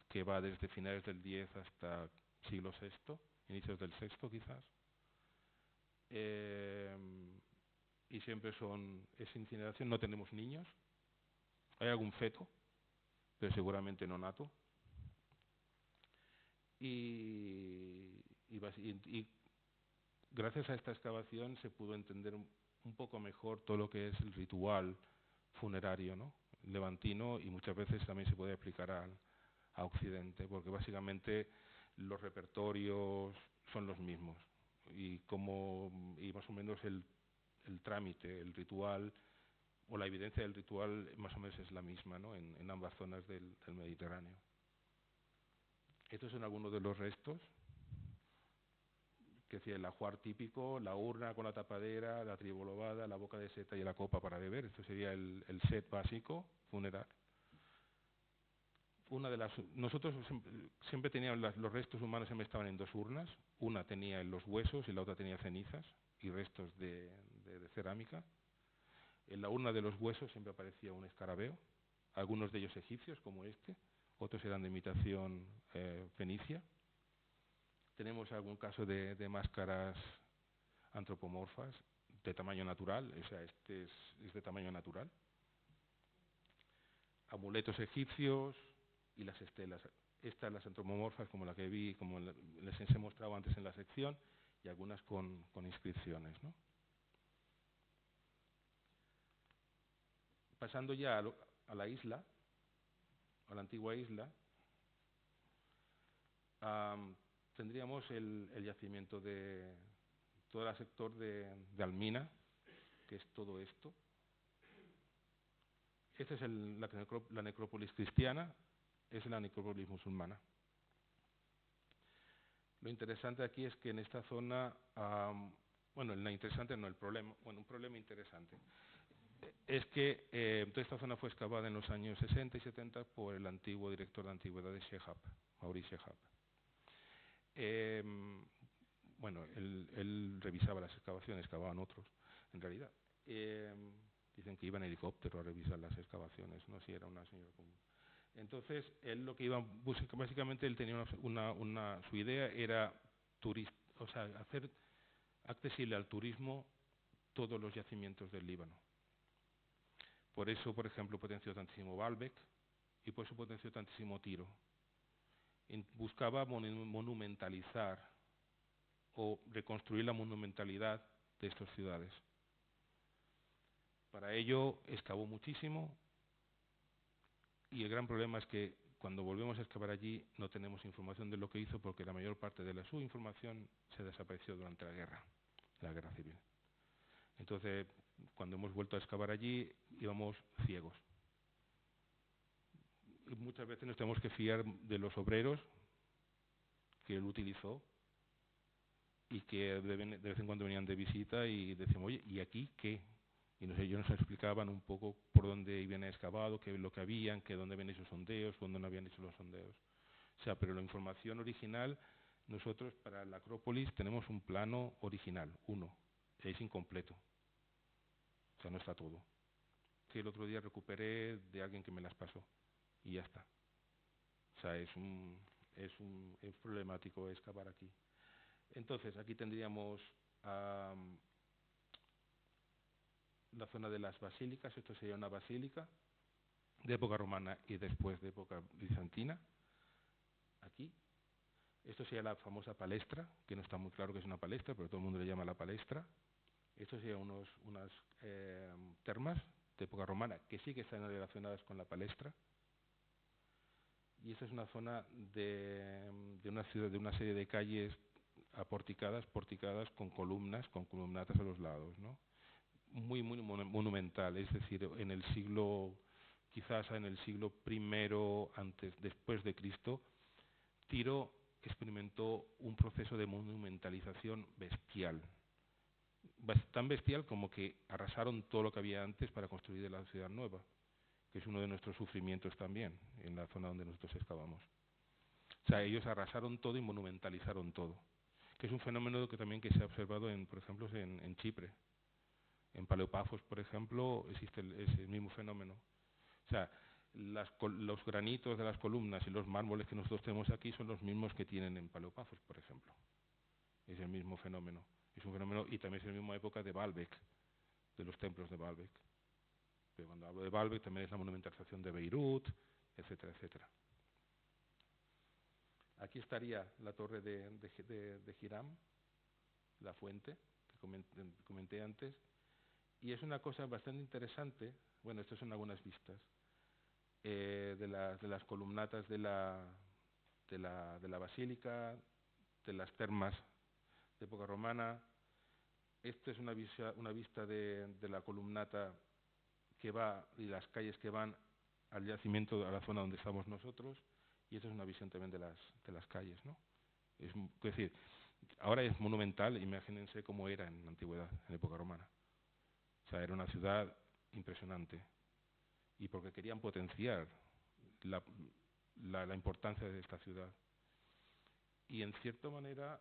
que va desde finales del X hasta siglo VI, inicios del VI quizás. Y siempre es incineración, no tenemos niños. Hay algún feto, pero seguramente no nato. Y gracias a esta excavación se pudo entender un poco mejor todo lo que es el ritual funerario, ¿no?, levantino, y muchas veces también se puede aplicar a Occidente, porque básicamente los repertorios son los mismos y más o menos el trámite, el ritual o la evidencia del ritual más o menos es la misma, ¿no?, en ambas zonas del Mediterráneo. Estos son algunos de los restos que decía el ajuar típico, la urna con la tapadera, la tribolobada, la boca de seta y la copa para beber. Esto sería el set básico funeral. Nosotros siempre teníamos los restos humanos, siempre estaban en dos urnas. Una tenía los huesos y la otra tenía cenizas y restos de cerámica. En la urna de los huesos siempre aparecía un escarabeo, algunos de ellos egipcios como este, otros eran de imitación fenicia. Tenemos algún caso de máscaras antropomorfas de tamaño natural, o sea, este es de tamaño natural. Amuletos egipcios y las estelas. Estas las antropomorfas, como la que vi, como les he mostrado antes en la sección, y algunas con inscripciones, ¿no? Pasando ya a la isla, a la antigua isla, tendríamos el yacimiento de todo el sector de Almina, que es todo esto. Esta es la necrópolis cristiana, es la necrópolis musulmana. Lo interesante aquí es que en esta zona, bueno, lo interesante no, el problema, bueno, un problema interesante, es que toda esta zona fue excavada en los años 60 y 70 por el antiguo director de antigüedades Shehab, Maurice Shehab. Bueno, él revisaba las excavaciones, excavaban otros, en realidad. Dicen que iba en helicóptero a revisar las excavaciones, no sé si era una señora común. Entonces, él lo que iba, básicamente él tenía su idea era o sea, hacer accesible al turismo todos los yacimientos del Líbano. Por eso, por ejemplo, potenció tantísimo Baalbek y por eso potenció tantísimo Tiro. Buscaba monumentalizar o reconstruir la monumentalidad de estas ciudades. Para ello excavó muchísimo y el gran problema es que cuando volvemos a excavar allí no tenemos información de lo que hizo porque la mayor parte de su información se desapareció durante la guerra civil. Entonces, cuando hemos vuelto a excavar allí íbamos ciegos. Y muchas veces nos tenemos que fiar de los obreros que él utilizó y que de vez en cuando venían de visita y decíamos, oye, ¿y aquí qué? Y ellos nos explicaban un poco por dónde habían excavado, qué es lo que habían, que dónde habían hecho los sondeos, dónde no habían hecho los sondeos. O sea, pero la información original, nosotros para la Acrópolis tenemos un plano original, uno, es incompleto. O sea, no está todo. Sí, el otro día recuperé de alguien que me las pasó y ya está. O sea, es problemático excavar aquí. Entonces, aquí tendríamos la zona de las basílicas. Esto sería una basílica de época romana y después de época bizantina. Aquí. Esto sería la famosa palestra, que no está muy claro que es una palestra, pero todo el mundo le llama la palestra. Esto serían unas termas de época romana que sí que están relacionadas con la palestra. Y esta es una zona de una ciudad, de una serie de calles porticadas con columnatas a los lados, ¿no? Muy monumental, es decir, quizás en el siglo I después de Cristo, Tiro experimentó un proceso de monumentalización bestial. Tan bestial como que arrasaron todo lo que había antes para construir la ciudad nueva, que es uno de nuestros sufrimientos también, en la zona donde nosotros excavamos. O sea, ellos arrasaron todo y monumentalizaron todo, que es un fenómeno que también se ha observado, por ejemplo, en Chipre. En Paleopafos, por ejemplo, existe ese mismo fenómeno. O sea, los granitos de las columnas y los mármoles que nosotros tenemos aquí son los mismos que tienen en Paleopafos, por ejemplo. Es el mismo fenómeno. Es un fenómeno y también es la misma época de Baalbek, de los templos de Baalbek. Pero cuando hablo de Baalbek también es la monumentalización de Beirut, etcétera, etcétera. Aquí estaría la torre de Hiram, la fuente que comenté antes. Y es una cosa bastante interesante, bueno, estas son algunas vistas, de las columnatas de la basílica, de las termas de época romana. Esta es una vista de la columnata que va y las calles que van al yacimiento, a la zona donde estamos nosotros, y esta es una visión también de las calles, ¿no? Es decir, Ahora es monumental, imagínense cómo era en la antigüedad, en época romana. O sea, era una ciudad impresionante. Y porque querían potenciar la importancia de esta ciudad. Y en cierta manera,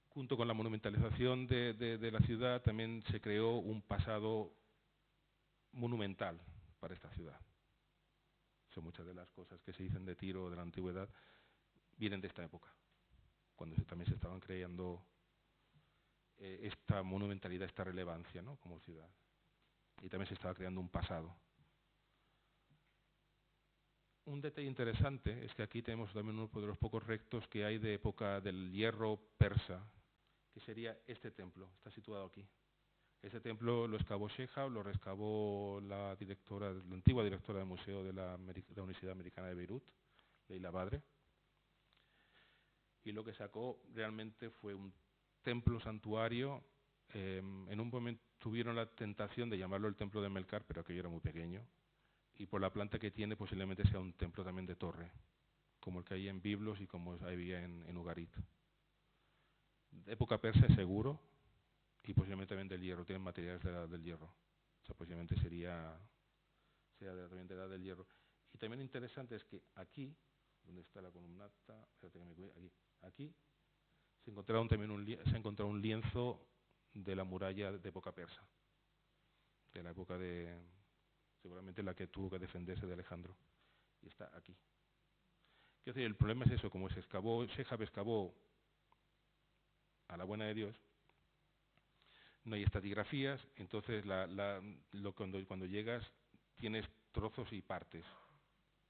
junto con la monumentalización de la ciudad, también se creó un pasado monumental para esta ciudad. O sea, muchas de las cosas que se dicen de Tiro de la antigüedad vienen de esta época, cuando también se estaban creando esta monumentalidad, esta relevancia, ¿no?, como ciudad. Y también se estaba creando un pasado. Un detalle interesante es que aquí tenemos también uno de los pocos restos que hay de época del hierro persa, que sería este templo, está situado aquí. Este templo lo excavó Shehab, lo rescavó la antigua directora del Museo de la Universidad Americana de Beirut, Leila Badre, y lo que sacó realmente fue un templo santuario. En un momento tuvieron la tentación de llamarlo el templo de Melkar, pero aquello era muy pequeño, y por la planta que tiene posiblemente sea un templo también de torre, como el que hay en Biblos y como había en Ugarit. De época persa seguro, y posiblemente también del hierro, tienen materiales de la edad del hierro. O sea, posiblemente sería también de la edad del hierro. Y también interesante es que aquí, donde está la columnata, espérate que me cuide, aquí se encontraron también un lienzo de la muralla de época persa, de la época de, seguramente la que tuvo que defenderse de Alejandro, y está aquí. Quiero decir, el problema es eso, como Shehab excavó a la buena de Dios, no hay estratigrafías, entonces cuando llegas tienes trozos y partes,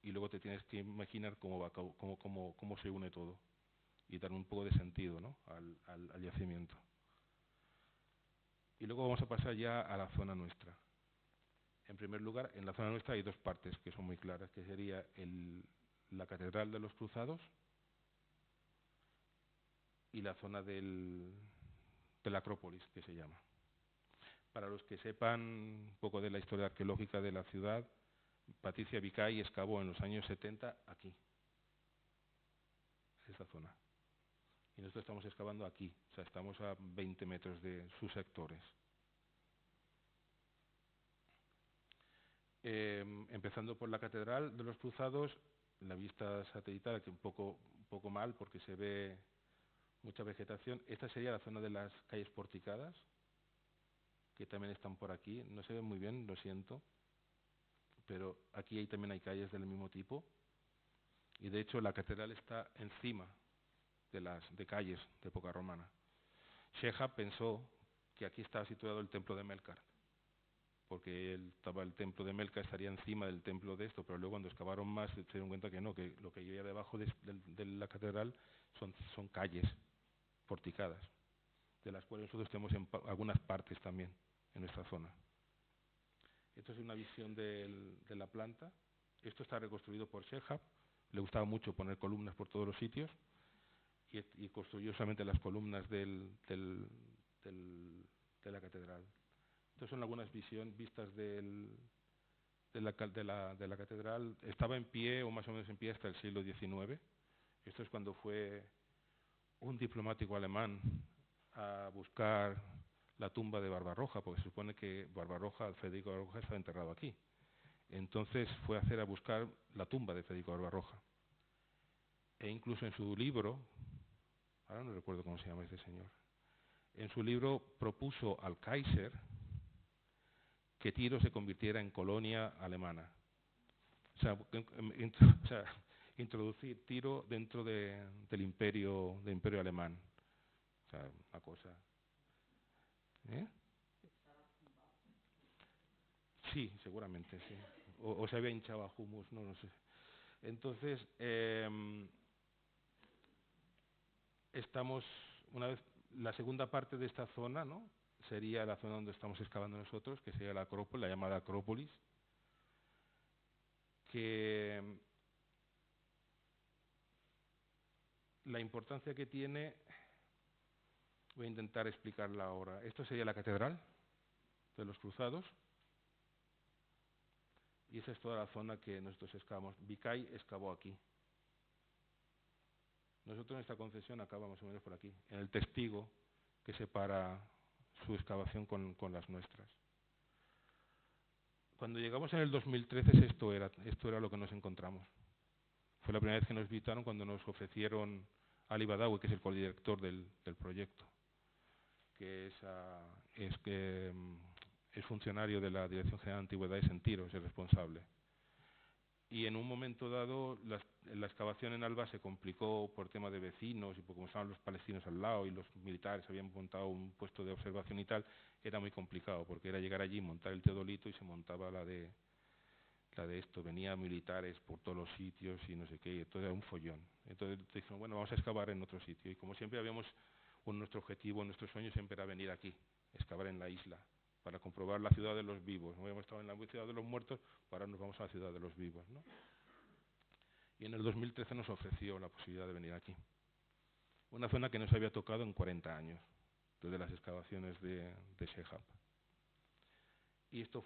y luego te tienes que imaginar cómo se une todo, y dar un poco de sentido, ¿no?, al yacimiento. Y luego vamos a pasar ya a la zona nuestra. En primer lugar, en la zona nuestra hay dos partes que son muy claras, que sería la Catedral de los Cruzados y la zona de la Acrópolis, que se llama. Para los que sepan un poco de la historia arqueológica de la ciudad, Patricia Vicay excavó en los años 70 aquí, esta zona. Y nosotros estamos excavando aquí, o sea, estamos a 20 metros de sus sectores. Empezando por la Catedral de los Cruzados, la vista satelital aquí un poco mal porque se ve mucha vegetación. Esta sería la zona de las calles porticadas, que también están por aquí. No se ve muy bien, lo siento, pero aquí también hay calles del mismo tipo. Y de hecho la catedral está encima de calles de época romana. Shehab pensó que aquí estaba situado el templo de Melkar, porque el templo de Melkar estaría encima del templo de esto, pero luego cuando excavaron más se dieron cuenta que no, que lo que había debajo de la catedral son calles porticadas, de las cuales nosotros tenemos algunas partes también en nuestra zona. Esto es una visión de la planta. Esto está reconstruido por Shehab. Le gustaba mucho poner columnas por todos los sitios y construyó solamente las columnas de la catedral. Estas son algunas vistas de la catedral. Estaba en pie, o más o menos en pie, hasta el siglo XIX. Esto es cuando fue un diplomático alemán a buscar la tumba de Barbarroja, porque se supone que Federico Barbarroja estaba enterrado aquí. Entonces fue a buscar la tumba de Federico Barbarroja. E incluso en su libro, ahora no recuerdo cómo se llama este señor, en su libro propuso al Kaiser que Tiro se convirtiera en colonia alemana. O sea, introducir Tiro dentro del imperio alemán. O sea, una cosa. ¿Eh? Sí, seguramente, sí. O se había hinchado a hummus, no lo sé. Entonces, estamos, una vez, la segunda parte de esta zona, ¿no?, sería la zona donde estamos excavando nosotros, que sería la Acrópolis, la llamada Acrópolis, que la importancia que tiene, voy a intentar explicarla ahora. Esto sería la Catedral de los Cruzados, y esa es toda la zona que nosotros excavamos. Vicay excavó aquí. Nosotros nuestra concesión acaba más o menos por aquí, en el testigo que separa su excavación con las nuestras. Cuando llegamos en el 2013 esto era lo que nos encontramos. Fue la primera vez que nos visitaron cuando nos ofrecieron Ali Badawi, que es el codirector del proyecto, que es funcionario de la Dirección General de Antigüedades en Tiro, es el responsable. Y en un momento dado la excavación en Alba se complicó por tema de vecinos y por como estaban los palestinos al lado y los militares habían montado un puesto de observación y tal, era muy complicado porque era llegar allí, montar el teodolito y se montaba la de esto, venían militares por todos los sitios y no sé qué, y entonces era un follón. Entonces dijeron, bueno, vamos a excavar en otro sitio. Y como siempre nuestro objetivo, nuestro sueño siempre era venir aquí, excavar en la isla, para comprobar la ciudad de los vivos. No habíamos estado en la ciudad de los muertos, ahora nos vamos a la ciudad de los vivos, ¿no? Y en el 2013 nos ofreció la posibilidad de venir aquí. Una zona que no se había tocado en 40 años, desde las excavaciones de Shehab. Y esto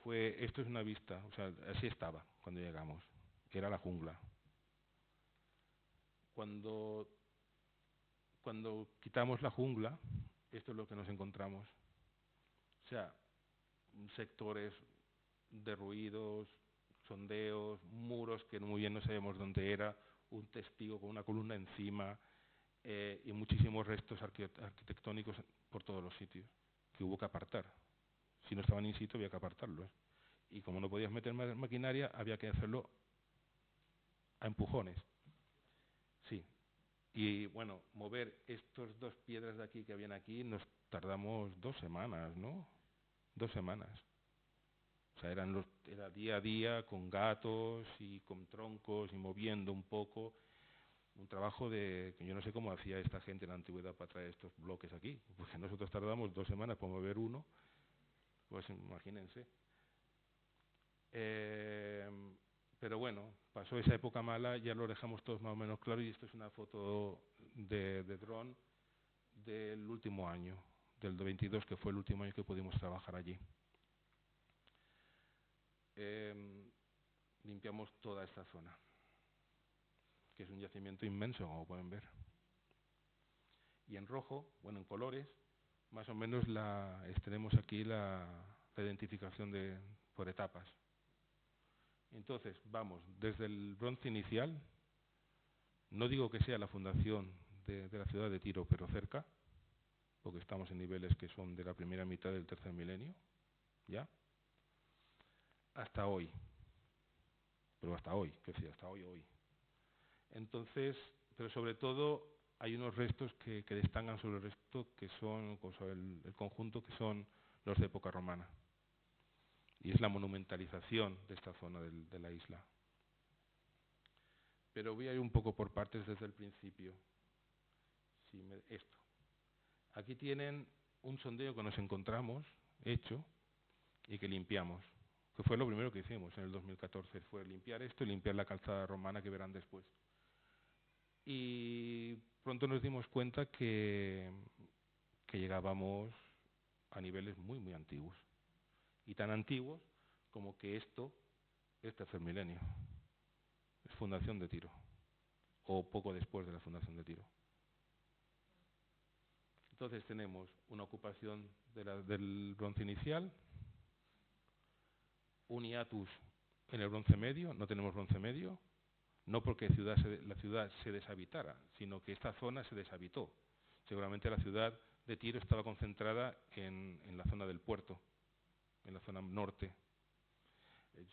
es una vista, o sea, así estaba cuando llegamos, era la jungla. Cuando quitamos la jungla, esto es lo que nos encontramos. O sea, sectores derruidos, sondeos, muros que muy bien no sabemos dónde era, un testigo con una columna encima y muchísimos restos arquitectónicos por todos los sitios que hubo que apartar. Si no estaban in situ había que apartarlos. Y como no podías meter más maquinaria, había que hacerlo a empujones. Sí. Y bueno, mover estas dos piedras de aquí que habían aquí, nos tardamos 2 semanas, ¿no? 2 semanas. O sea, era día a día con gatos y con troncos y moviendo un poco. Un trabajo que yo no sé cómo hacía esta gente en la antigüedad para traer estos bloques aquí. Porque nosotros tardamos 2 semanas para mover uno. Pues imagínense. Pero bueno, pasó esa época mala, ya lo dejamos todos más o menos claro y esto es una foto de dron del último año, del 22, que fue el último año que pudimos trabajar allí. Limpiamos toda esta zona, que es un yacimiento inmenso, como pueden ver. Y en rojo, bueno, en colores, más o menos tenemos aquí la identificación por etapas. Entonces, vamos, desde el bronce inicial, no digo que sea la fundación de la ciudad de Tiro, pero cerca, porque estamos en niveles que son de la primera mitad del tercer milenio, ¿ya? Hasta hoy. Pero hasta hoy, que sí, hasta hoy. Entonces, pero sobre todo hay unos restos que destacan sobre el resto, que son, sobre el conjunto, que son los de época romana. Y es la monumentalización de esta zona de la isla. Pero voy a ir un poco por partes desde el principio. Esto. Aquí tienen un sondeo que nos encontramos hecho y que limpiamos, que fue lo primero que hicimos en el 2014, fue limpiar esto y limpiar la calzada romana que verán después. Y pronto nos dimos cuenta que llegábamos a niveles muy, muy antiguos. Y tan antiguos como que esto es tercer milenio. Es fundación de Tiro. O poco después de la fundación de Tiro. Entonces tenemos una ocupación del bronce inicial, un hiatus en el bronce medio, no tenemos bronce medio, no porque la ciudad se deshabitara, sino que esta zona se deshabitó. Seguramente la ciudad de Tiro estaba concentrada en la zona del puerto, en la zona norte.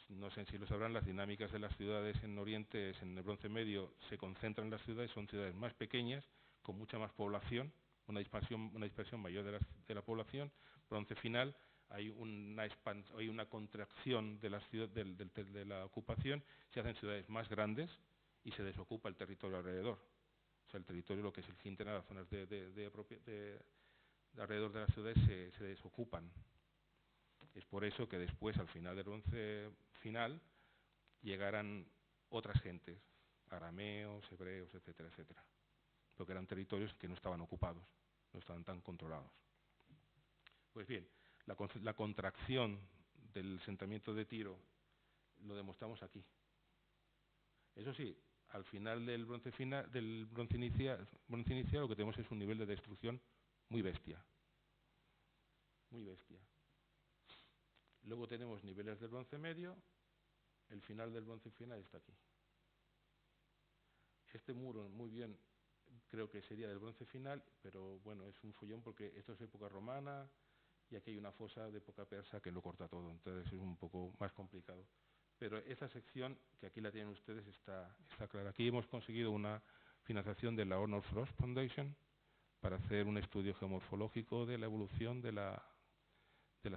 No sé si lo sabrán, las dinámicas de las ciudades en Oriente, en el bronce medio, se concentran en las ciudades, son ciudades más pequeñas, con mucha más población, una dispersión mayor de la población. Bronce final, hay una contracción de la ocupación, se hacen ciudades más grandes y se desocupa el territorio alrededor. O sea, el territorio, lo que es el Quintana, las zonas de alrededor de las ciudades se desocupan. Es por eso que después, al final del bronce final, llegaran otras gentes, arameos, hebreos, etcétera, etcétera, porque eran territorios que no estaban ocupados, no estaban tan controlados. Pues bien, la contracción del asentamiento de Tiro lo demostramos aquí. Eso sí, al final del bronce inicial, lo que tenemos es un nivel de destrucción muy bestia. Muy bestia. Luego tenemos niveles del bronce medio, el final del bronce final está aquí. Este muro, muy bien, creo que sería del bronce final, pero bueno, es un follón porque esto es época romana y aquí hay una fosa de época persa que lo corta todo, entonces es un poco más complicado. Pero esta sección, que aquí la tienen ustedes, está clara. Aquí hemos conseguido una financiación de la Honor Frost Foundation para hacer un estudio geomorfológico de la evolución de la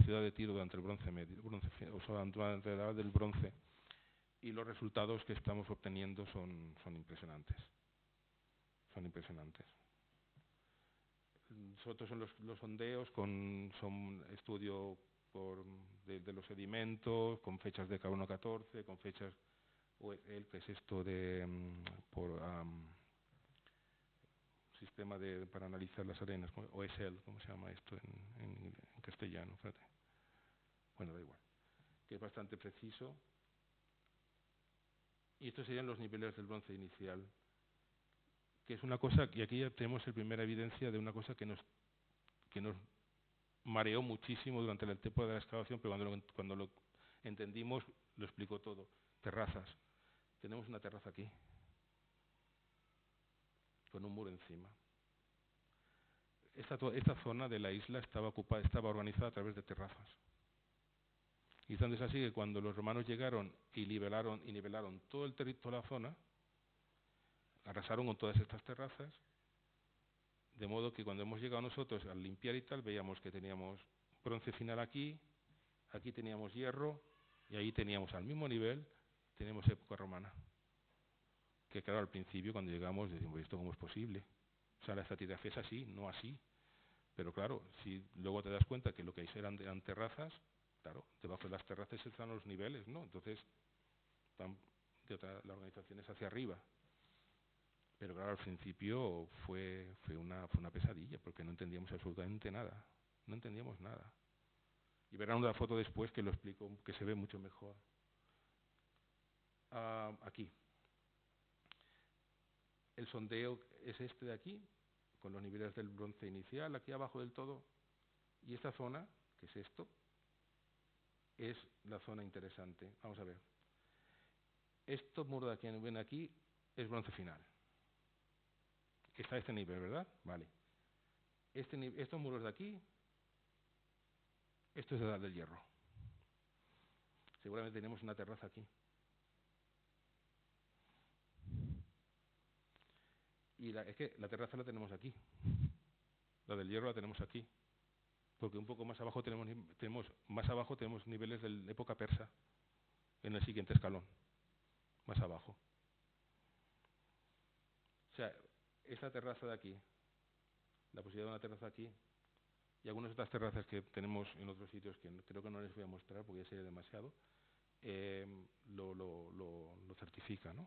ciudad de Tiro durante el bronce medio, o sea, durante la edad del bronce. Y los resultados que estamos obteniendo son impresionantes. Son impresionantes. Nosotros son los sondeos, son estudio de los sedimentos, con fechas de carbono 14, con fechas OESL, que es esto de sistema para analizar las arenas, OESL, ¿cómo se llama esto en castellano? Fíjate. Bueno, da igual, que es bastante preciso. Y estos serían los niveles del bronce inicial, que es una cosa, y aquí ya tenemos la primera evidencia de una cosa que nos mareó muchísimo durante el tiempo de la excavación, pero cuando lo entendimos lo explicó todo. Terrazas. Tenemos una terraza aquí, con un muro encima. Esta zona de la isla estaba organizada a través de terrazas. Y entonces así que cuando los romanos llegaron y nivelaron todo el territorio de la zona, arrasaron con todas estas terrazas, de modo que cuando hemos llegado nosotros al limpiar y tal, veíamos que teníamos bronce final aquí teníamos hierro, y ahí teníamos al mismo nivel, tenemos época romana. Que claro, al principio cuando llegamos decimos, ¿esto cómo es posible? O sea, la estratigrafía es así, no así. Pero claro, si luego te das cuenta que lo que hay eran terrazas, claro, debajo de las terrazas están los niveles, ¿no? Entonces, la organización es hacia arriba. Pero claro, al principio fue una pesadilla, porque no entendíamos absolutamente nada. No entendíamos nada. Y verán una foto después que lo explico, que se ve mucho mejor. Aquí. El sondeo es este de aquí, con los niveles del bronce inicial, aquí abajo del todo. Y esta zona, que es esto, es la zona interesante. Vamos a ver. Estos muros de aquí, ven aquí, es bronce final. Está a este nivel, ¿verdad? Vale. Estos muros de aquí, esto es edad del hierro. Seguramente tenemos una terraza aquí. Y es que la terraza la tenemos aquí. La del hierro la tenemos aquí. Porque un poco más abajo tenemos niveles de la época persa, en el siguiente escalón, más abajo. O sea, esta terraza de aquí, la posibilidad de una terraza aquí, y algunas otras terrazas que tenemos en otros sitios que creo que no les voy a mostrar porque ya sería demasiado, lo certifica, ¿no?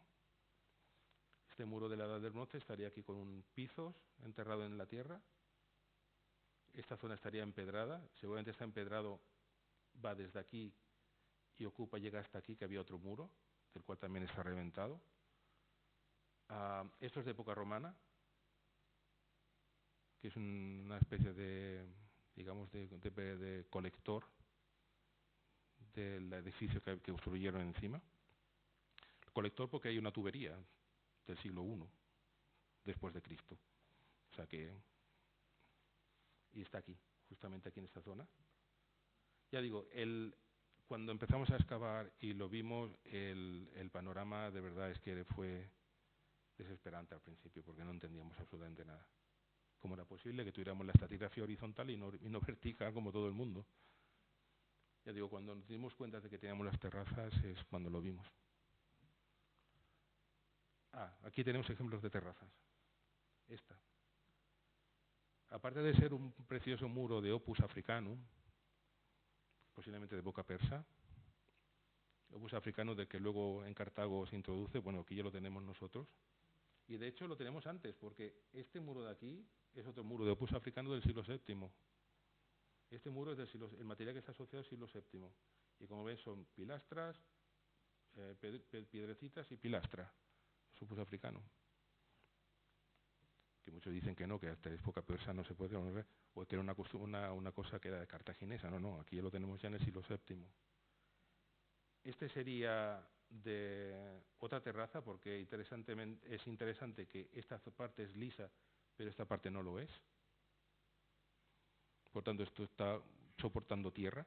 Este muro de la Edad del Bronce estaría aquí con un pizos enterrado en la tierra. Esta zona estaría empedrada, seguramente está empedrado, va desde aquí y llega hasta aquí, que había otro muro, del cual también está reventado. Esto es de época romana, que es una especie de, digamos, de colector del edificio que construyeron encima. Colector porque hay una tubería del siglo I después de Cristo. O sea que... Y está aquí, justamente aquí en esta zona. Ya digo, cuando empezamos a excavar y lo vimos, el panorama de verdad es que fue desesperante al principio, porque no entendíamos absolutamente nada. ¿Cómo era posible que tuviéramos la estratigrafía horizontal y no vertical como todo el mundo? Ya digo, cuando nos dimos cuenta de que teníamos las terrazas es cuando lo vimos. Aquí tenemos ejemplos de terrazas. Esta. Aparte de ser un precioso muro de Opus africanum, posiblemente de época persa, Opus africanum del que luego en Cartago se introduce, bueno, aquí ya lo tenemos nosotros, y de hecho lo tenemos antes, porque este muro de aquí es otro muro de Opus africanum del siglo VII. Este muro es el material que está asociado al siglo VII, y como ven son pilastras, piedrecitas y pilastra. Opus africanum. Que muchos dicen que no, que hasta época persa no se puede conocer, o que era una cosa que era de cartaginesa. No, no, aquí ya lo tenemos ya en el siglo VII. Este sería de otra terraza, porque es interesante que esta parte es lisa, pero esta parte no lo es. Por tanto, esto está soportando tierra.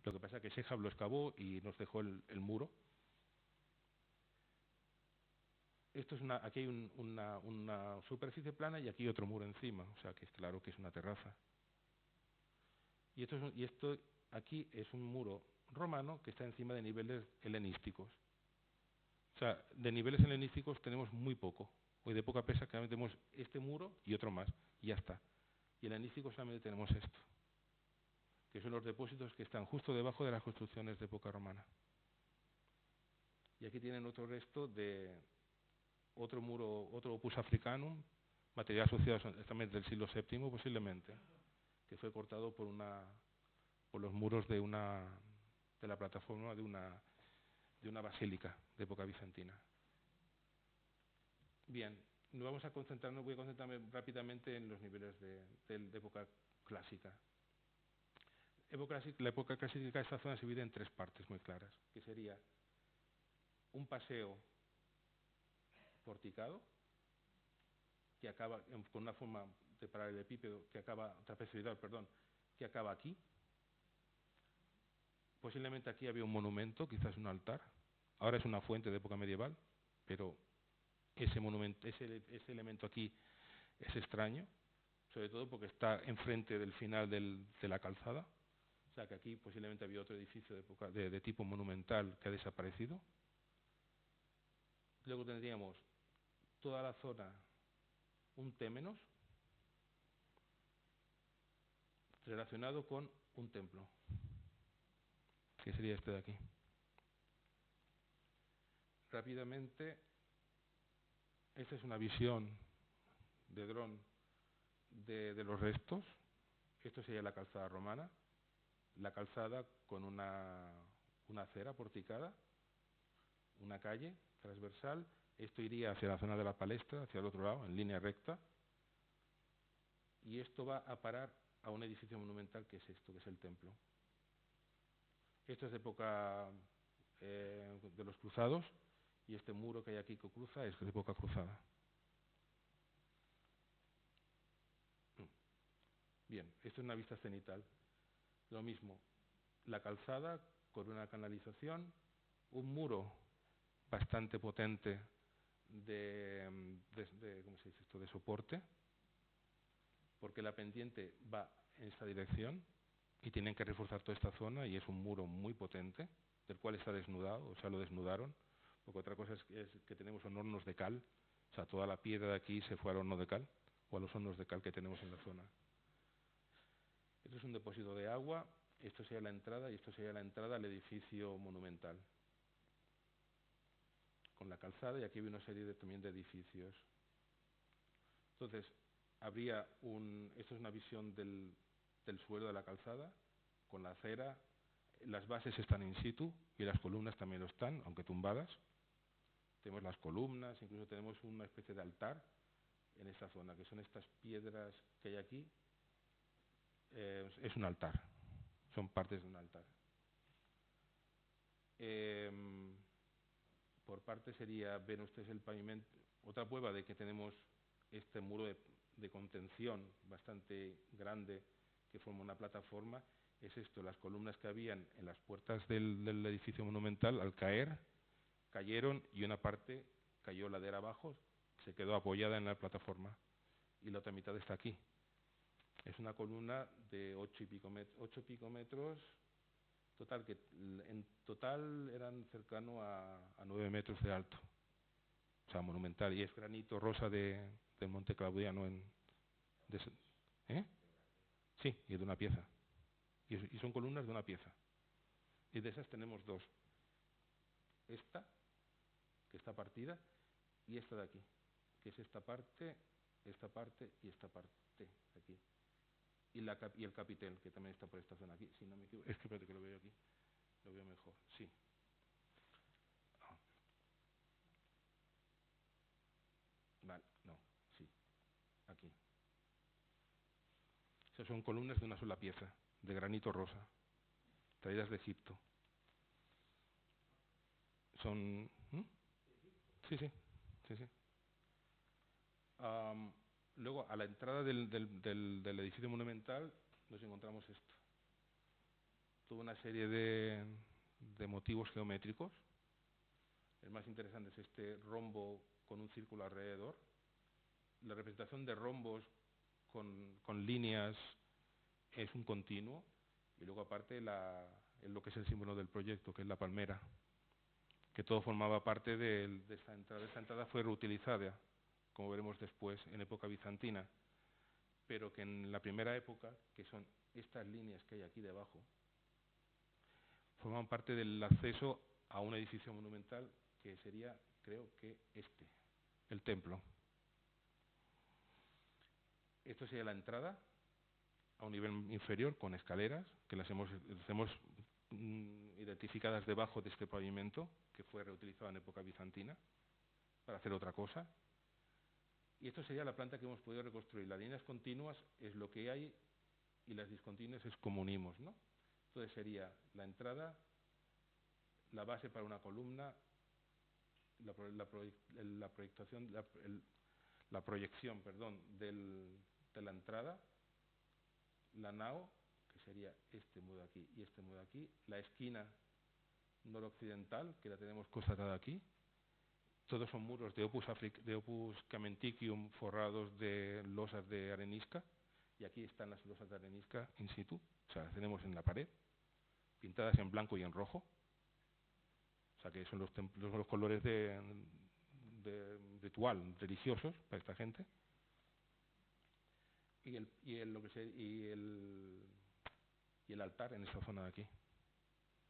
Lo que pasa es que Sehab lo excavó y nos dejó el muro. Aquí hay una superficie plana y aquí hay otro muro encima, o sea que es claro que es una terraza. Y esto aquí es un muro romano que está encima de niveles helenísticos. O sea, de niveles helenísticos tenemos muy poco. Hoy de poca pesa que tenemos este muro y otro más, y ya está. Y helenísticos solamente tenemos esto, que son los depósitos que están justo debajo de las construcciones de época romana. Y aquí tienen otro resto de otro muro, otro opus africanum, material asociado también del siglo VII posiblemente, que fue cortado por los muros de la plataforma de una basílica de época bizantina. Bien, voy a concentrarme rápidamente en los niveles de época clásica. La época clásica de esta zona se divide en tres partes muy claras, que sería un paseo porticado, que acaba con una forma de paralelepípedo, trapezoidal, que acaba aquí. Posiblemente aquí había un monumento, quizás un altar. Ahora es una fuente de época medieval, pero ese elemento aquí es extraño, sobre todo porque está enfrente del final de la calzada. O sea que aquí posiblemente había otro edificio de tipo monumental que ha desaparecido. Luego tendríamos toda la zona, un témenos, relacionado con un templo, que sería este de aquí. Rápidamente, esta es una visión de dron de los restos. Esto sería la calzada romana, la calzada con una acera porticada, una calle transversal. Esto iría hacia la zona de la palestra, hacia el otro lado, en línea recta. Y esto va a parar a un edificio monumental que es esto, que es el templo. Esto es de época de los cruzados, y este muro que hay aquí que cruza es de época cruzada. Bien, esto es una vista cenital. Lo mismo, la calzada con una canalización, un muro bastante potente ¿cómo se dice esto?, de soporte, porque la pendiente va en esta dirección y tienen que reforzar toda esta zona, y es un muro muy potente, del cual está desnudado, o sea, lo desnudaron, porque otra cosa es que tenemos hornos de cal, o sea, toda la piedra de aquí se fue al horno de cal, o a los hornos de cal que tenemos en la zona. Esto es un depósito de agua, esto sería la entrada, y esto sería la entrada al edificio monumental, con la calzada, y aquí hay una serie también de edificios. Entonces, esto es una visión del suelo de la calzada, con la acera. Las bases están in situ y las columnas también lo están, aunque tumbadas. Tenemos las columnas, incluso tenemos una especie de altar en esta zona, que son estas piedras que hay aquí. Es un altar, son partes de un altar. Por parte ven ustedes el pavimento. Otra prueba de que tenemos este muro de contención bastante grande que forma una plataforma es esto: las columnas que habían en las puertas del edificio monumental, al cayeron, y una parte cayó ladera abajo, se quedó apoyada en la plataforma, y la otra mitad está aquí. Es una columna de 8 y pico metros, que en total eran cercano a 9 metros de alto. O sea, monumental, y es granito rosa del Monte Claudiano. Sí, y de una pieza. Y son columnas de una pieza. Y de esas tenemos dos. Esta, que está partida, y esta de aquí, que es esta parte y esta parte de aquí. Y el capitel, que también está por esta zona aquí. Si no me equivoco, es que espérate que lo veo aquí. Lo veo mejor, sí. Vale, no, sí, aquí. Esas son columnas de una sola pieza, de granito rosa, traídas de Egipto. Son... ¿Mm? Sí, sí, sí, sí. Luego, a la entrada del edificio monumental nos encontramos esto. Toda una serie de motivos geométricos. El más interesante es este rombo con un círculo alrededor. La representación de rombos con líneas es un continuo. Y luego aparte lo que es el símbolo del proyecto, que es la palmera, que todo formaba parte de esta entrada. Esta entrada fue reutilizada, como veremos después, en época bizantina, pero que en la primera época, que son estas líneas que hay aquí debajo, forman parte del acceso a un edificio monumental que sería, creo que el templo. Esto sería la entrada a un nivel inferior con escaleras, que las hemos identificadas debajo de este pavimento, que fue reutilizado en época bizantina, para hacer otra cosa. Y esto sería la planta que hemos podido reconstruir. Las líneas continuas es lo que hay y las discontinuas es como unimos, ¿no? Entonces sería la entrada, la base para una columna, la proyección de la entrada, la nao, que sería este muro de aquí y este muro de aquí, la esquina noroccidental, que la tenemos constatada aquí. Todos son muros de opus camenticium forrados de losas de arenisca, y aquí están las losas de arenisca in situ, o sea, las tenemos en la pared, pintadas en blanco y en rojo. O sea, que son los colores de ritual, religiosos para esta gente. Y el altar en esta zona de aquí,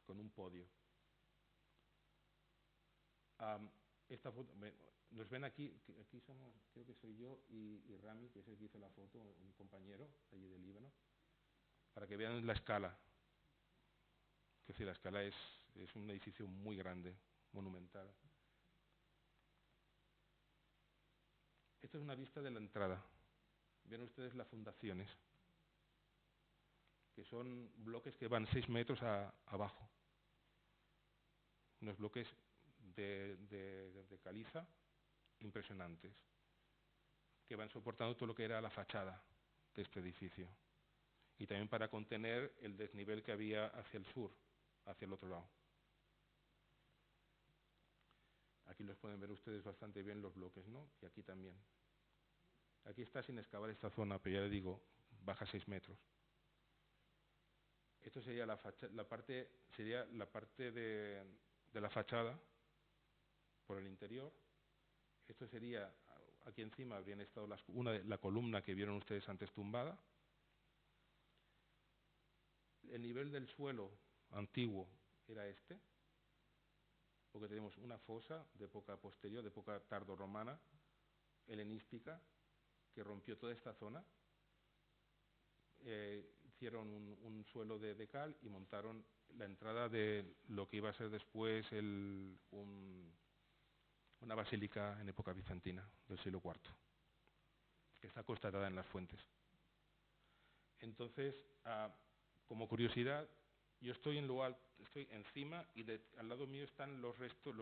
con un podio. Esta foto, nos ven aquí somos, creo que soy yo y Rami, que es el que hizo la foto, un compañero allí del Líbano, para que vean la escala. Es decir, la escala es un edificio muy grande, monumental. Esta es una vista de la entrada. Ven ustedes las fundaciones, que son bloques que van 6 metros abajo. Unos bloques de caliza impresionantes, que van soportando todo lo que era la fachada de este edificio. Y también para contener el desnivel que había hacia el sur, hacia el otro lado. Aquí los pueden ver ustedes bastante bien los bloques, ¿no? Y aquí también. Aquí está sin excavar esta zona, pero ya le digo, baja 6 metros. Esto sería la parte de la fachada por el interior. Esto sería, aquí encima habrían estado la columna que vieron ustedes antes tumbada. El nivel del suelo antiguo era este, porque tenemos una fosa de época posterior, de época tardorromana, helenística, que rompió toda esta zona. Hicieron un suelo de cal y montaron la entrada de lo que iba a ser después una basílica en época bizantina, del siglo IV, que está constatada en las fuentes. Entonces, como curiosidad, yo estoy estoy encima y al lado mío están los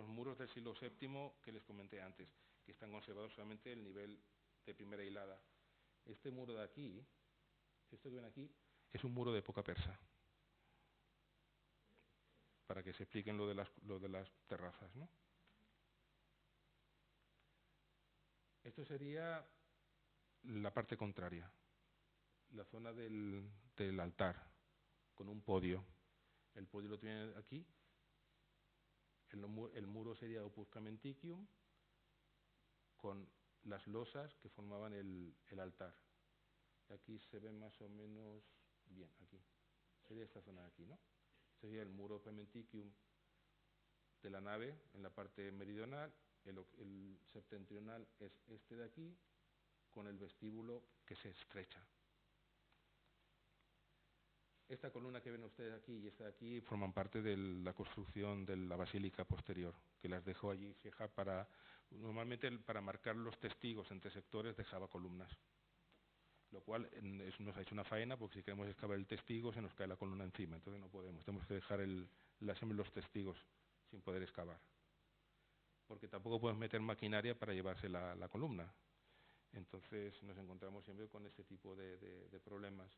muros del siglo VII que les comenté antes, que están conservados solamente el nivel de primera hilada. Este muro de aquí, esto que ven aquí, es un muro de época persa, para que se expliquen lo de las terrazas, ¿no? Esto sería la parte contraria, la zona del altar, con un podio. El podio lo tienen aquí. El muro sería opus camenticium, con las losas que formaban el altar. Aquí se ve más o menos bien, aquí. Sería esta zona de aquí, ¿no? Este sería el muro camenticium de la nave en la parte meridional. El septentrional es este de aquí, con el vestíbulo que se estrecha. Esta columna que ven ustedes aquí y esta de aquí forman parte de la construcción de la basílica posterior, que las dejó allí fija para, normalmente para marcar los testigos entre sectores dejaba columnas, lo cual nos ha hecho una faena porque si queremos excavar el testigo se nos cae la columna encima, entonces no podemos, tenemos que dejar los testigos sin poder excavar, porque tampoco podemos meter maquinaria para llevarse la columna, entonces nos encontramos siempre con este tipo de problemas.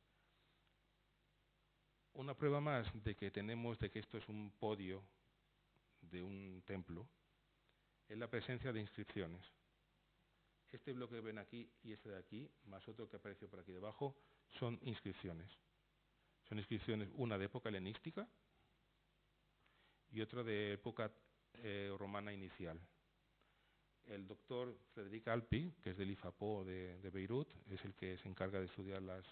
Una prueba más de que esto es un podio de un templo es la presencia de inscripciones. Este bloque que ven aquí y este de aquí, más otro que apareció por aquí debajo, son inscripciones. Son inscripciones, una de época helenística y otra de época romana inicial. El doctor Frederic Alpi, que es del IFAPO de Beirut, es el que se encarga de estudiar las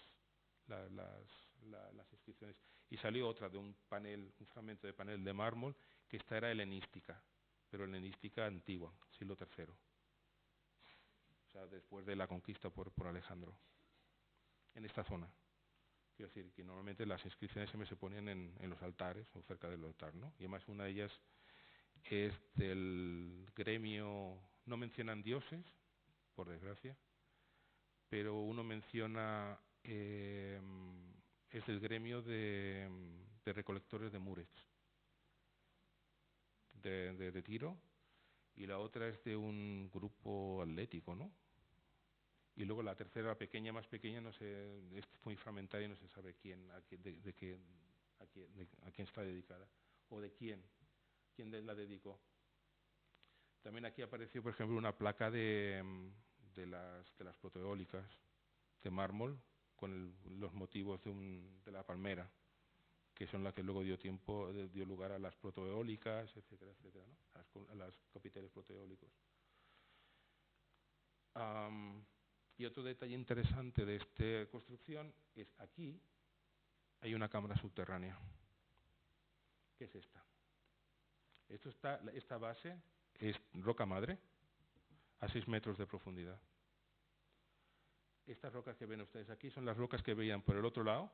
inscripciones. Y salió otra de un fragmento de panel de mármol, que esta era helenística, pero helenística antigua, siglo III. O sea, después de la conquista por Alejandro, en esta zona. Quiero decir que normalmente las inscripciones se ponían en los altares o cerca del altar, ¿no? Y además una de ellas es del gremio, no mencionan dioses, por desgracia, pero uno menciona, es del gremio de recolectores de Murex, de Tiro, y la otra es de un grupo atlético, ¿no? Y luego la tercera, pequeña, más pequeña, no sé, es muy fragmentaria y no se sabe a quién está dedicada, o de quién la dedicó. También aquí apareció, por ejemplo, una placa de las proteólicas de mármol con los motivos de la palmera, que son las que luego dio lugar a las proteólicas, etcétera, etcétera, ¿no? a las capiteles proteólicos. Y otro detalle interesante de esta construcción es aquí hay una cámara subterránea. ¿Qué es esta? Esta base es roca madre a 6 metros de profundidad. Estas rocas que ven ustedes aquí son las rocas que veían por el otro lado,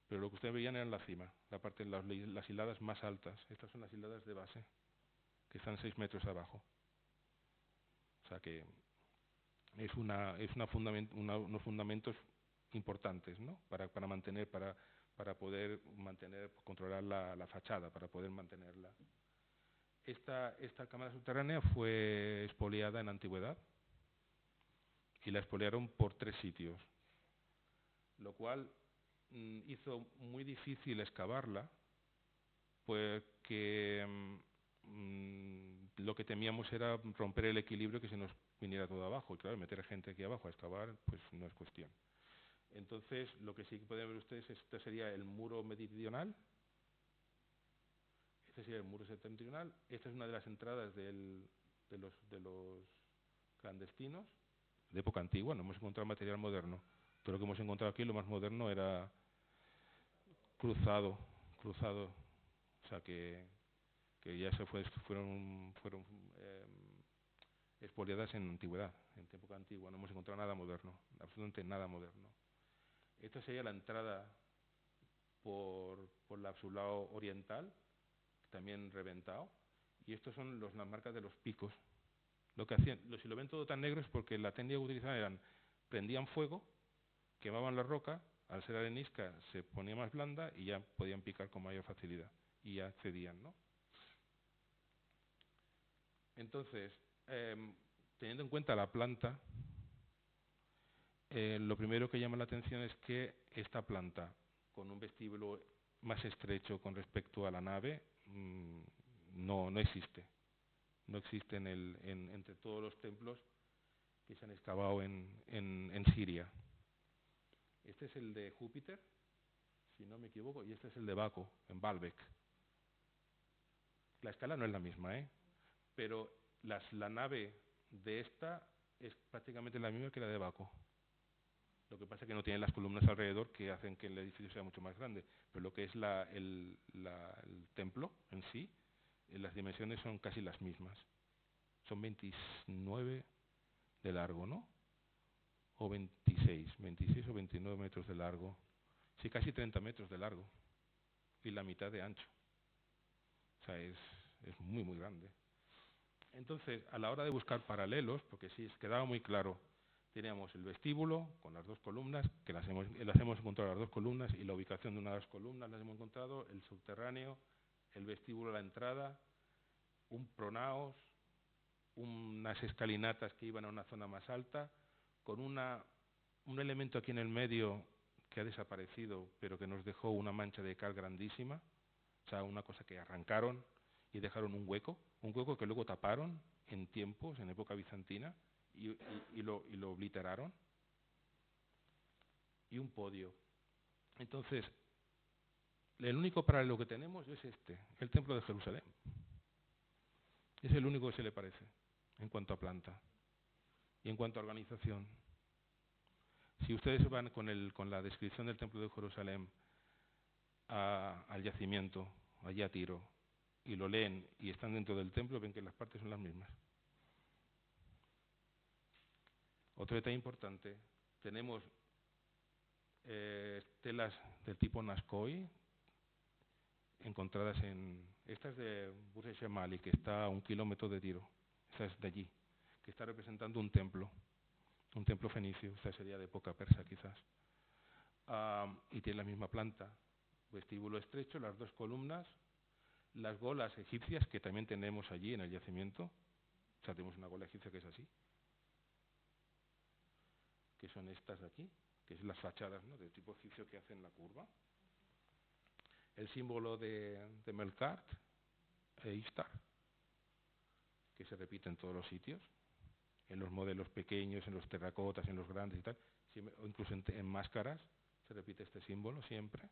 pero lo que ustedes veían era la cima, las hiladas más altas. Estas son las hiladas de base, que están 6 metros abajo. O sea que es unos fundamentos importantes, ¿no? para poder controlar la fachada, para poder mantenerla. Esta cámara subterránea fue expoliada en la antigüedad y la expoliaron por 3 sitios, lo cual hizo muy difícil excavarla, pues que lo que temíamos era romper el equilibrio, que se nos viniera todo abajo. Y claro, meter gente aquí abajo a excavar, pues no es cuestión. Entonces, lo que sí que pueden ver ustedes, este sería el muro meridional, este sería el muro septentrional, esta es una de las entradas de los clandestinos, de época antigua, no hemos encontrado material moderno. Todo lo que hemos encontrado aquí, lo más moderno era cruzado, o sea que ya fueron expoliadas en antigüedad, en época antigua. No hemos encontrado nada moderno, absolutamente nada moderno. Esta sería la entrada por su lado oriental, también reventado, y estos son las marcas de los picos. Lo que hacían, si lo ven todo tan negro es porque la técnica que utilizaban prendían fuego, quemaban la roca, al ser arenisca se ponía más blanda y ya podían picar con mayor facilidad y ya cedían, ¿no? Entonces, teniendo en cuenta la planta, lo primero que llama la atención es que esta planta, con un vestíbulo más estrecho con respecto a la nave, no existe. No existe entre todos los templos que se han excavado en Siria. Este es el de Júpiter, si no me equivoco, y este es el de Baco, en Baalbek. La escala no es la misma, pero la nave de esta es prácticamente la misma que la de Baco. Lo que pasa es que no tiene las columnas alrededor que hacen que el edificio sea mucho más grande, pero lo que es el templo en sí, las dimensiones son casi las mismas. Son 29 de largo, ¿no? O 26 o 29 metros de largo Sí, casi 30 metros de largo y la mitad de ancho. O sea, es muy, muy grande. Entonces, a la hora de buscar paralelos, porque sí, quedaba muy claro, teníamos el vestíbulo con las dos columnas, que las hemos encontrado las dos columnas, y la ubicación de una de las columnas las hemos encontrado, el subterráneo, el vestíbulo a la entrada, un pronaos, unas escalinatas que iban a una zona más alta, con un elemento aquí en el medio que ha desaparecido, pero que nos dejó una mancha de cal grandísima, o sea, una cosa que arrancaron y dejaron un hueco que luego taparon en tiempos, en época bizantina, y lo obliteraron, y un podio. Entonces, el único paralelo que tenemos es el Templo de Jerusalén. Es el único que se le parece en cuanto a planta y en cuanto a organización. Si ustedes van con la descripción del Templo de Jerusalén al yacimiento, allí a Tiro, y lo leen y están dentro del templo, ven que las partes son las mismas. Otro detalle importante, tenemos telas del tipo Nazcoy encontradas estas de Burj Shemali, que está a 1 kilómetro de Tiro, esta es de allí, que está representando un templo fenicio, esta sería de época persa quizás, y tiene la misma planta, vestíbulo estrecho, las dos columnas, las golas egipcias que también tenemos allí en el yacimiento, o sea, tenemos una gola egipcia que es así, que son estas de aquí, que es las fachadas, ¿no?, de tipo egipcio que hacen la curva. El símbolo de Melkart e Ishtar, que se repite en todos los sitios, en los modelos pequeños, en los terracotas, en los grandes y tal, o incluso en máscaras, se repite este símbolo siempre.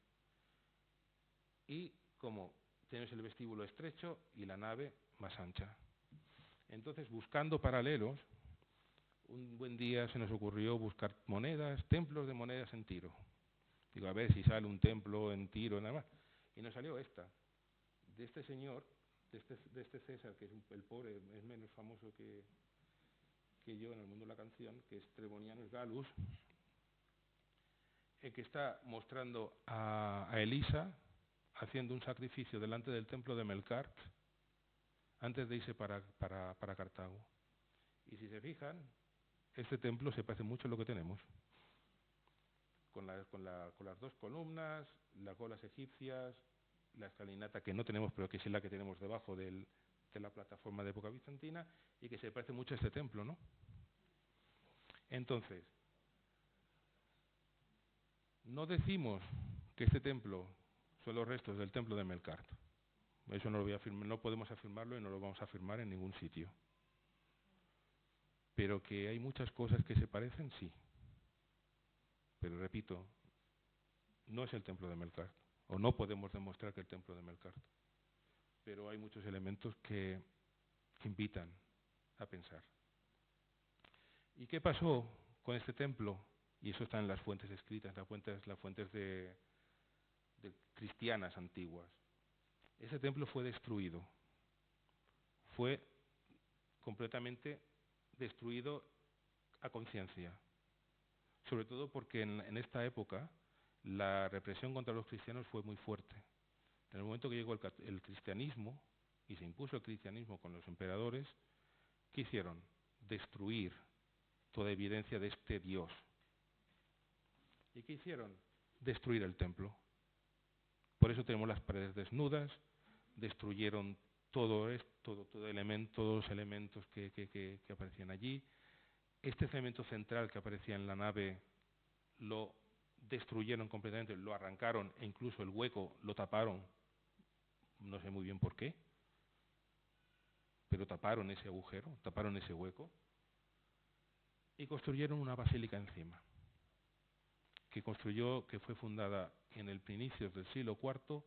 Y como tenemos el vestíbulo estrecho y la nave más ancha. Entonces, buscando paralelos, un buen día se nos ocurrió buscar monedas, templos de monedas en Tiro. Digo, a ver si sale un templo en Tiro, nada más. Y nos salió esta, de este señor, de este César, que es el pobre, es menos famoso que yo en el mundo de la canción, que es Trebonianus Gallus, que está mostrando a Elisa haciendo un sacrificio delante del templo de Melkart antes de irse para Cartago. Y si se fijan, este templo se parece mucho a lo que tenemos, con las dos columnas, las golas egipcias, la escalinata que no tenemos, pero que es la que tenemos debajo de la plataforma de época bizantina, y que se parece mucho a este templo, ¿no? Entonces, no decimos que este templo son los restos del templo de Melkart. Eso no lo voy a afirmar, no podemos afirmarlo y no lo vamos a afirmar en ningún sitio. Pero que hay muchas cosas que se parecen, sí. Pero repito, no es el templo de Melkart, o no podemos demostrar que el templo de Melkart. Pero hay muchos elementos que invitan a pensar. ¿Y qué pasó con este templo? Y eso está en las fuentes escritas, las fuentes de cristianas antiguas. Ese templo fue destruido. Fue completamente destruido a conciencia. Sobre todo porque en esta época la represión contra los cristianos fue muy fuerte. En el momento que llegó el cristianismo y se impuso el cristianismo con los emperadores, ¿qué hicieron? Destruir toda evidencia de este Dios. ¿Y qué hicieron? Destruir el templo. Por eso tenemos las paredes desnudas, destruyeron todos los elementos que aparecían allí. Este elemento central que aparecía en la nave lo destruyeron completamente, lo arrancaron e incluso el hueco lo taparon, no sé muy bien por qué, pero taparon ese agujero, taparon ese hueco y construyeron una basílica encima, que fue fundada en el inicios del siglo IV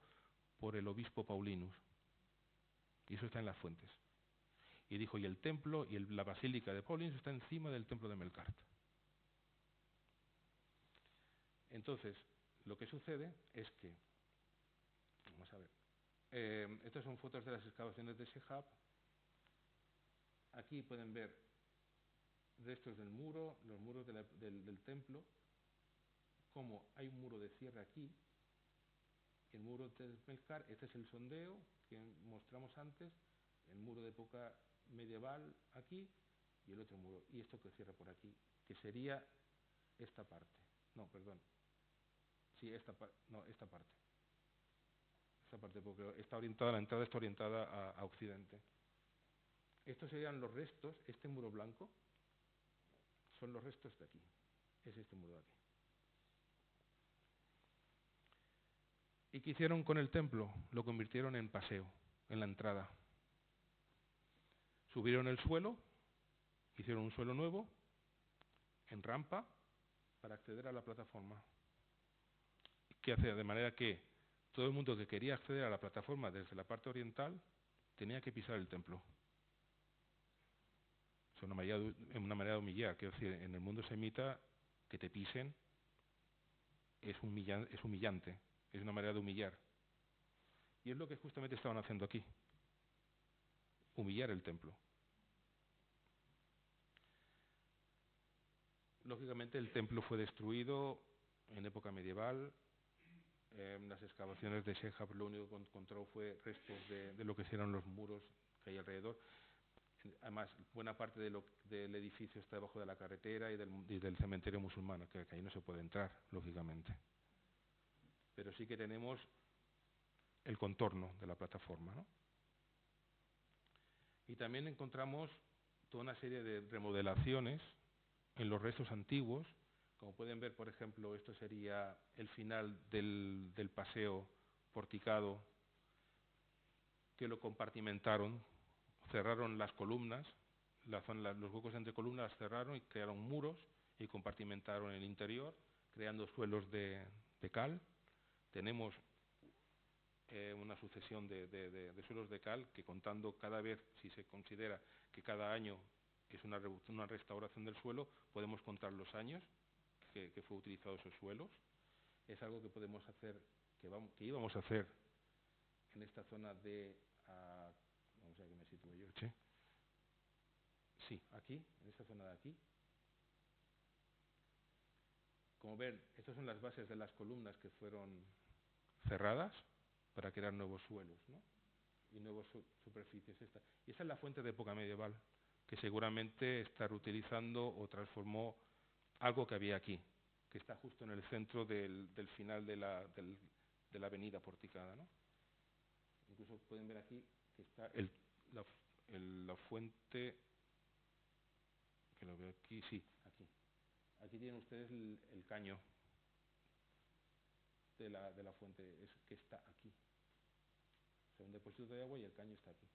por el obispo Paulinus, y eso está en las fuentes. Y dijo, y el templo y la basílica de Paulinus está encima del templo de Melkart. Entonces, lo que sucede es que, vamos a ver, estas son fotos de las excavaciones de Shehab. Aquí pueden ver restos del muro, los muros del templo, cómo hay un muro de cierre aquí, el muro de Melcar, este es el sondeo que mostramos antes, el muro de época medieval aquí y el otro muro, y esto que cierra por aquí, que sería esta parte. No, perdón. Sí, esta parte. Esta parte, porque está orientada, la entrada está orientada a occidente. Estos serían los restos, este muro blanco, son los restos de aquí. Es este muro de aquí. ¿Y qué hicieron con el templo? Lo convirtieron en paseo, en la entrada. Subieron el suelo, hicieron un suelo nuevo, en rampa, para acceder a la plataforma. ¿Qué hacía? De manera que todo el mundo que quería acceder a la plataforma desde la parte oriental tenía que pisar el templo. Es una manera de humillar. Quiero decir, en el mundo semita, que te pisen es humillante, es una manera de humillar. Y es lo que justamente estaban haciendo aquí, humillar el templo. Lógicamente el templo fue destruido en época medieval. En las excavaciones de Shehab lo único que encontró fue restos de lo que eran los muros que hay alrededor. Además, buena parte del edificio está debajo de la carretera y del cementerio musulmán, que ahí no se puede entrar, lógicamente. Pero sí que tenemos el contorno de la plataforma, ¿no? Y también encontramos toda una serie de remodelaciones en los restos antiguos. Como pueden ver, por ejemplo, esto sería el final del paseo porticado, que lo compartimentaron, cerraron las columnas, los huecos entre columnas las cerraron y crearon muros y compartimentaron el interior, creando suelos de cal. Tenemos una sucesión de suelos de cal que, contando cada vez, si se considera que cada año es una restauración del suelo, podemos contar los años que fue utilizado esos suelos. Es algo que podemos hacer, que íbamos a hacer en esta zona de... vamos a ver que me sitúo yo. ¿Sí? Sí, aquí, en esta zona de aquí. Como ven, estas son las bases de las columnas que fueron cerradas para crear nuevos suelos, ¿no? Y nuevas superficies. Y esa es la fuente de época medieval, que seguramente está reutilizando o transformó algo que había aquí, que está justo en el centro del final de la avenida porticada, ¿no? Incluso pueden ver aquí que está la fuente, que lo veo aquí, sí, aquí. Aquí tienen ustedes el caño de la fuente, que está aquí. O sea, un depósito de agua y el caño está aquí.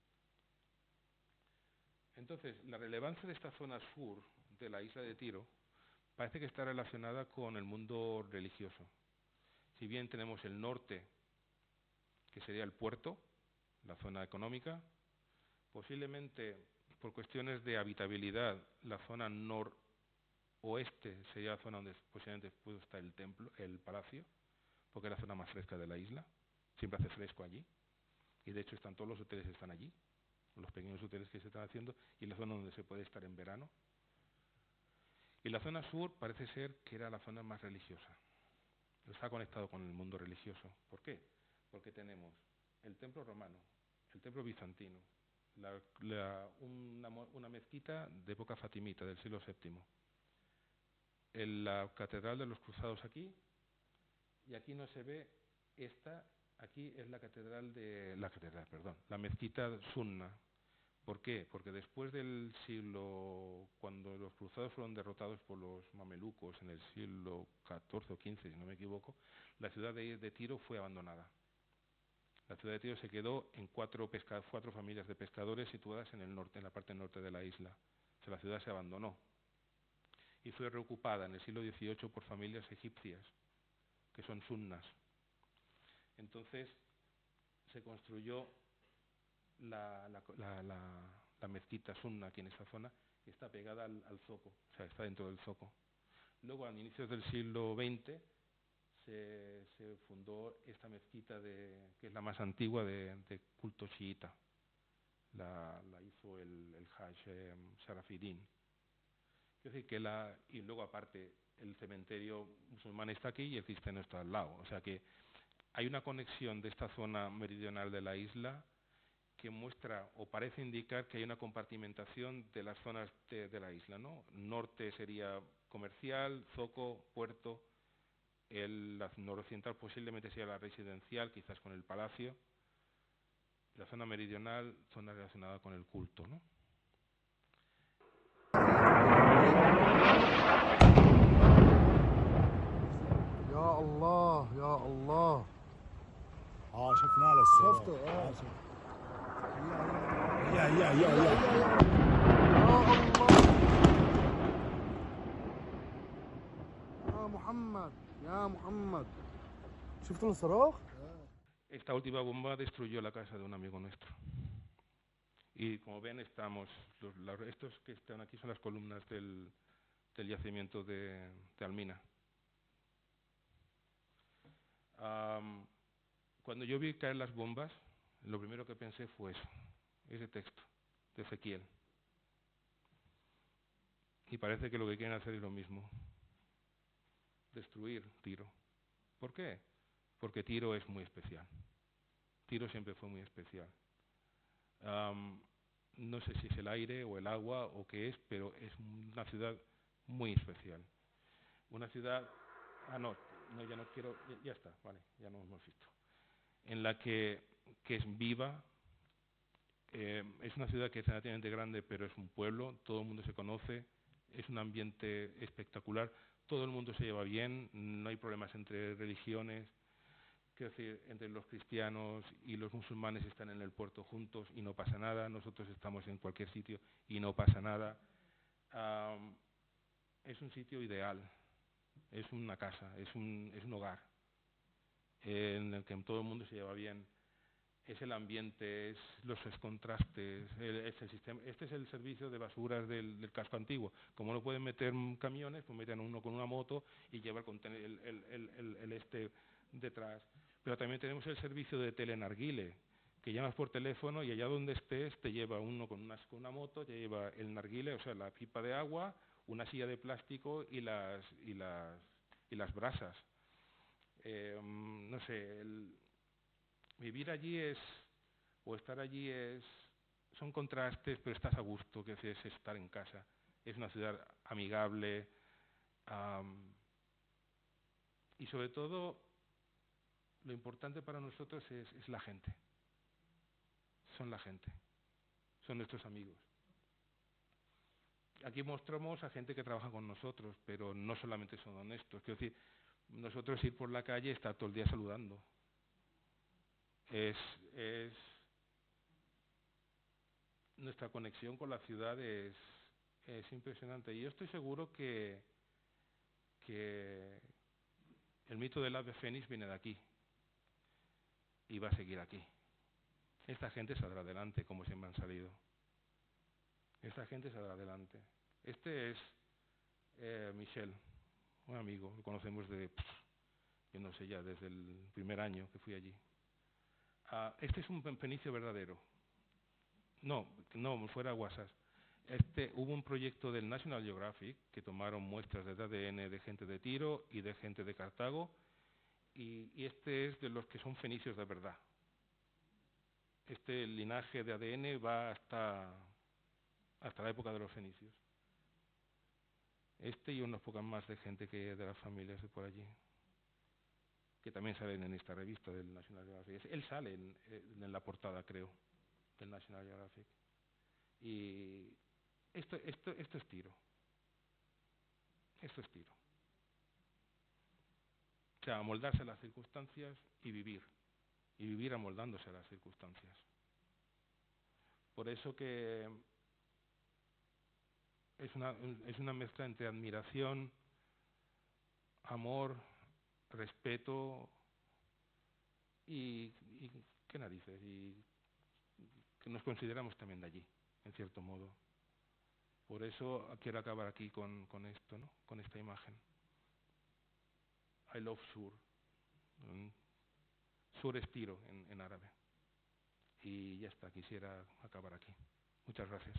Entonces, la relevancia de esta zona sur de la isla de Tiro parece que está relacionada con el mundo religioso. Si bien tenemos el norte, que sería el puerto, la zona económica, posiblemente por cuestiones de habitabilidad, la zona noroeste sería la zona donde posiblemente pudo estar el templo, el palacio, porque es la zona más fresca de la isla, siempre hace fresco allí, y de hecho todos los hoteles están allí, los pequeños hoteles que se están haciendo, y la zona donde se puede estar en verano. Y la zona sur parece ser que era la zona más religiosa, está conectado con el mundo religioso. ¿Por qué? Porque tenemos el templo romano, el templo bizantino, una mezquita de época fatimita del siglo VII, la catedral de los cruzados aquí, y aquí no se ve aquí es la mezquita sunna. ¿Por qué? Porque después del cuando los cruzados fueron derrotados por los mamelucos en el siglo XIV o XV, si no me equivoco, la ciudad de Tiro fue abandonada. La ciudad de Tiro se quedó en cuatro familias de pescadores situadas en el norte, en la parte norte de la isla. O sea, la ciudad se abandonó y fue reocupada en el siglo XVIII por familias egipcias, que son sunnas. Entonces se construyó la mezquita sunna aquí en esta zona, que está pegada al zoco, o sea, está dentro del zoco. Luego, a inicios del siglo XX, se fundó esta mezquita, que es la más antigua de culto chiita. La hizo el Hajj Sharafidin. Es decir, y luego, aparte, el cementerio musulmán está aquí y el cristiano está al lado. O sea que hay una conexión de esta zona meridional de la isla que muestra o parece indicar que hay una compartimentación de las zonas de la isla, ¿no? Norte sería comercial, zoco, puerto, la noroccidental posiblemente sea la residencial, quizás con el palacio, la zona meridional, zona relacionada con el culto, ¿no? يا الله يا الله شفنا له السيارة. شفته يا يا الله يا محمد يا محمد شفتوا الصاروخ؟ Esta última bomba destruyó la casa de un amigo nuestro. Y como ven, estos que están aquí son las columnas del yacimiento de Almina. Cuando yo vi caer las bombas, lo primero que pensé fue eso, ese texto de Ezequiel. Y parece que lo que quieren hacer es lo mismo, destruir Tiro. ¿Por qué? Porque Tiro es muy especial. Tiro siempre fue muy especial. No sé si es el aire o el agua o qué es, pero es una ciudad muy especial. Una ciudad... no, ya no quiero... Ya está, vale, ya no hemos visto. En la que es viva. Es una ciudad que es relativamente grande, pero es un pueblo, todo el mundo se conoce, es un ambiente espectacular, todo el mundo se lleva bien, no hay problemas entre religiones, quiero decir, entre los cristianos y los musulmanes están en el puerto juntos y no pasa nada, nosotros estamos en cualquier sitio y no pasa nada. Es un sitio ideal, es una casa, es un hogar en el que todo el mundo se lleva bien. Es el ambiente, es los contrastes, es el sistema. Este es el servicio de basuras del casco antiguo. Como no pueden meter camiones, pues meten uno con una moto y lleva el este detrás. Pero también tenemos el servicio de telenarguile, que llamas por teléfono y allá donde estés te lleva uno con una moto, te lleva el narguile, o sea, la pipa de agua, una silla de plástico y las brasas. No sé, vivir allí o estar allí son contrastes, pero estás a gusto, que es estar en casa. Es una ciudad amigable y sobre todo lo importante para nosotros es la gente. Son la gente, son nuestros amigos. Aquí mostramos a gente que trabaja con nosotros, pero no solamente son honestos. Quiero decir, nosotros ir por la calle está todo el día saludando. Nuestra conexión con la ciudad es impresionante. Y yo estoy seguro que el mito del ave fénix viene de aquí y va a seguir aquí. Esta gente saldrá adelante como siempre han salido. Esta gente saldrá adelante. Este es Michel, un amigo, lo conocemos yo no sé ya, desde el primer año que fui allí. Este es un fenicio verdadero. No, fuera guasas. Hubo un proyecto del National Geographic que tomaron muestras de ADN de gente de Tiro y de gente de Cartago y este es de los que son fenicios de verdad. Este linaje de ADN va hasta la época de los fenicios. Y unas pocas más de gente de las familias de por allí, que también salen en esta revista del National Geographic. Él sale en la portada, creo, del National Geographic. Y esto es Tiro. Esto es Tiro. O sea, amoldarse a las circunstancias y vivir amoldándose a las circunstancias. Por eso que es una mezcla entre admiración, amor, respeto y qué narices, y que nos consideramos también de allí, en cierto modo. Por eso quiero acabar aquí con esto, ¿no? Con esta imagen. I love Sur. Sur es Tiro en árabe. Y ya está, quisiera acabar aquí. Muchas gracias.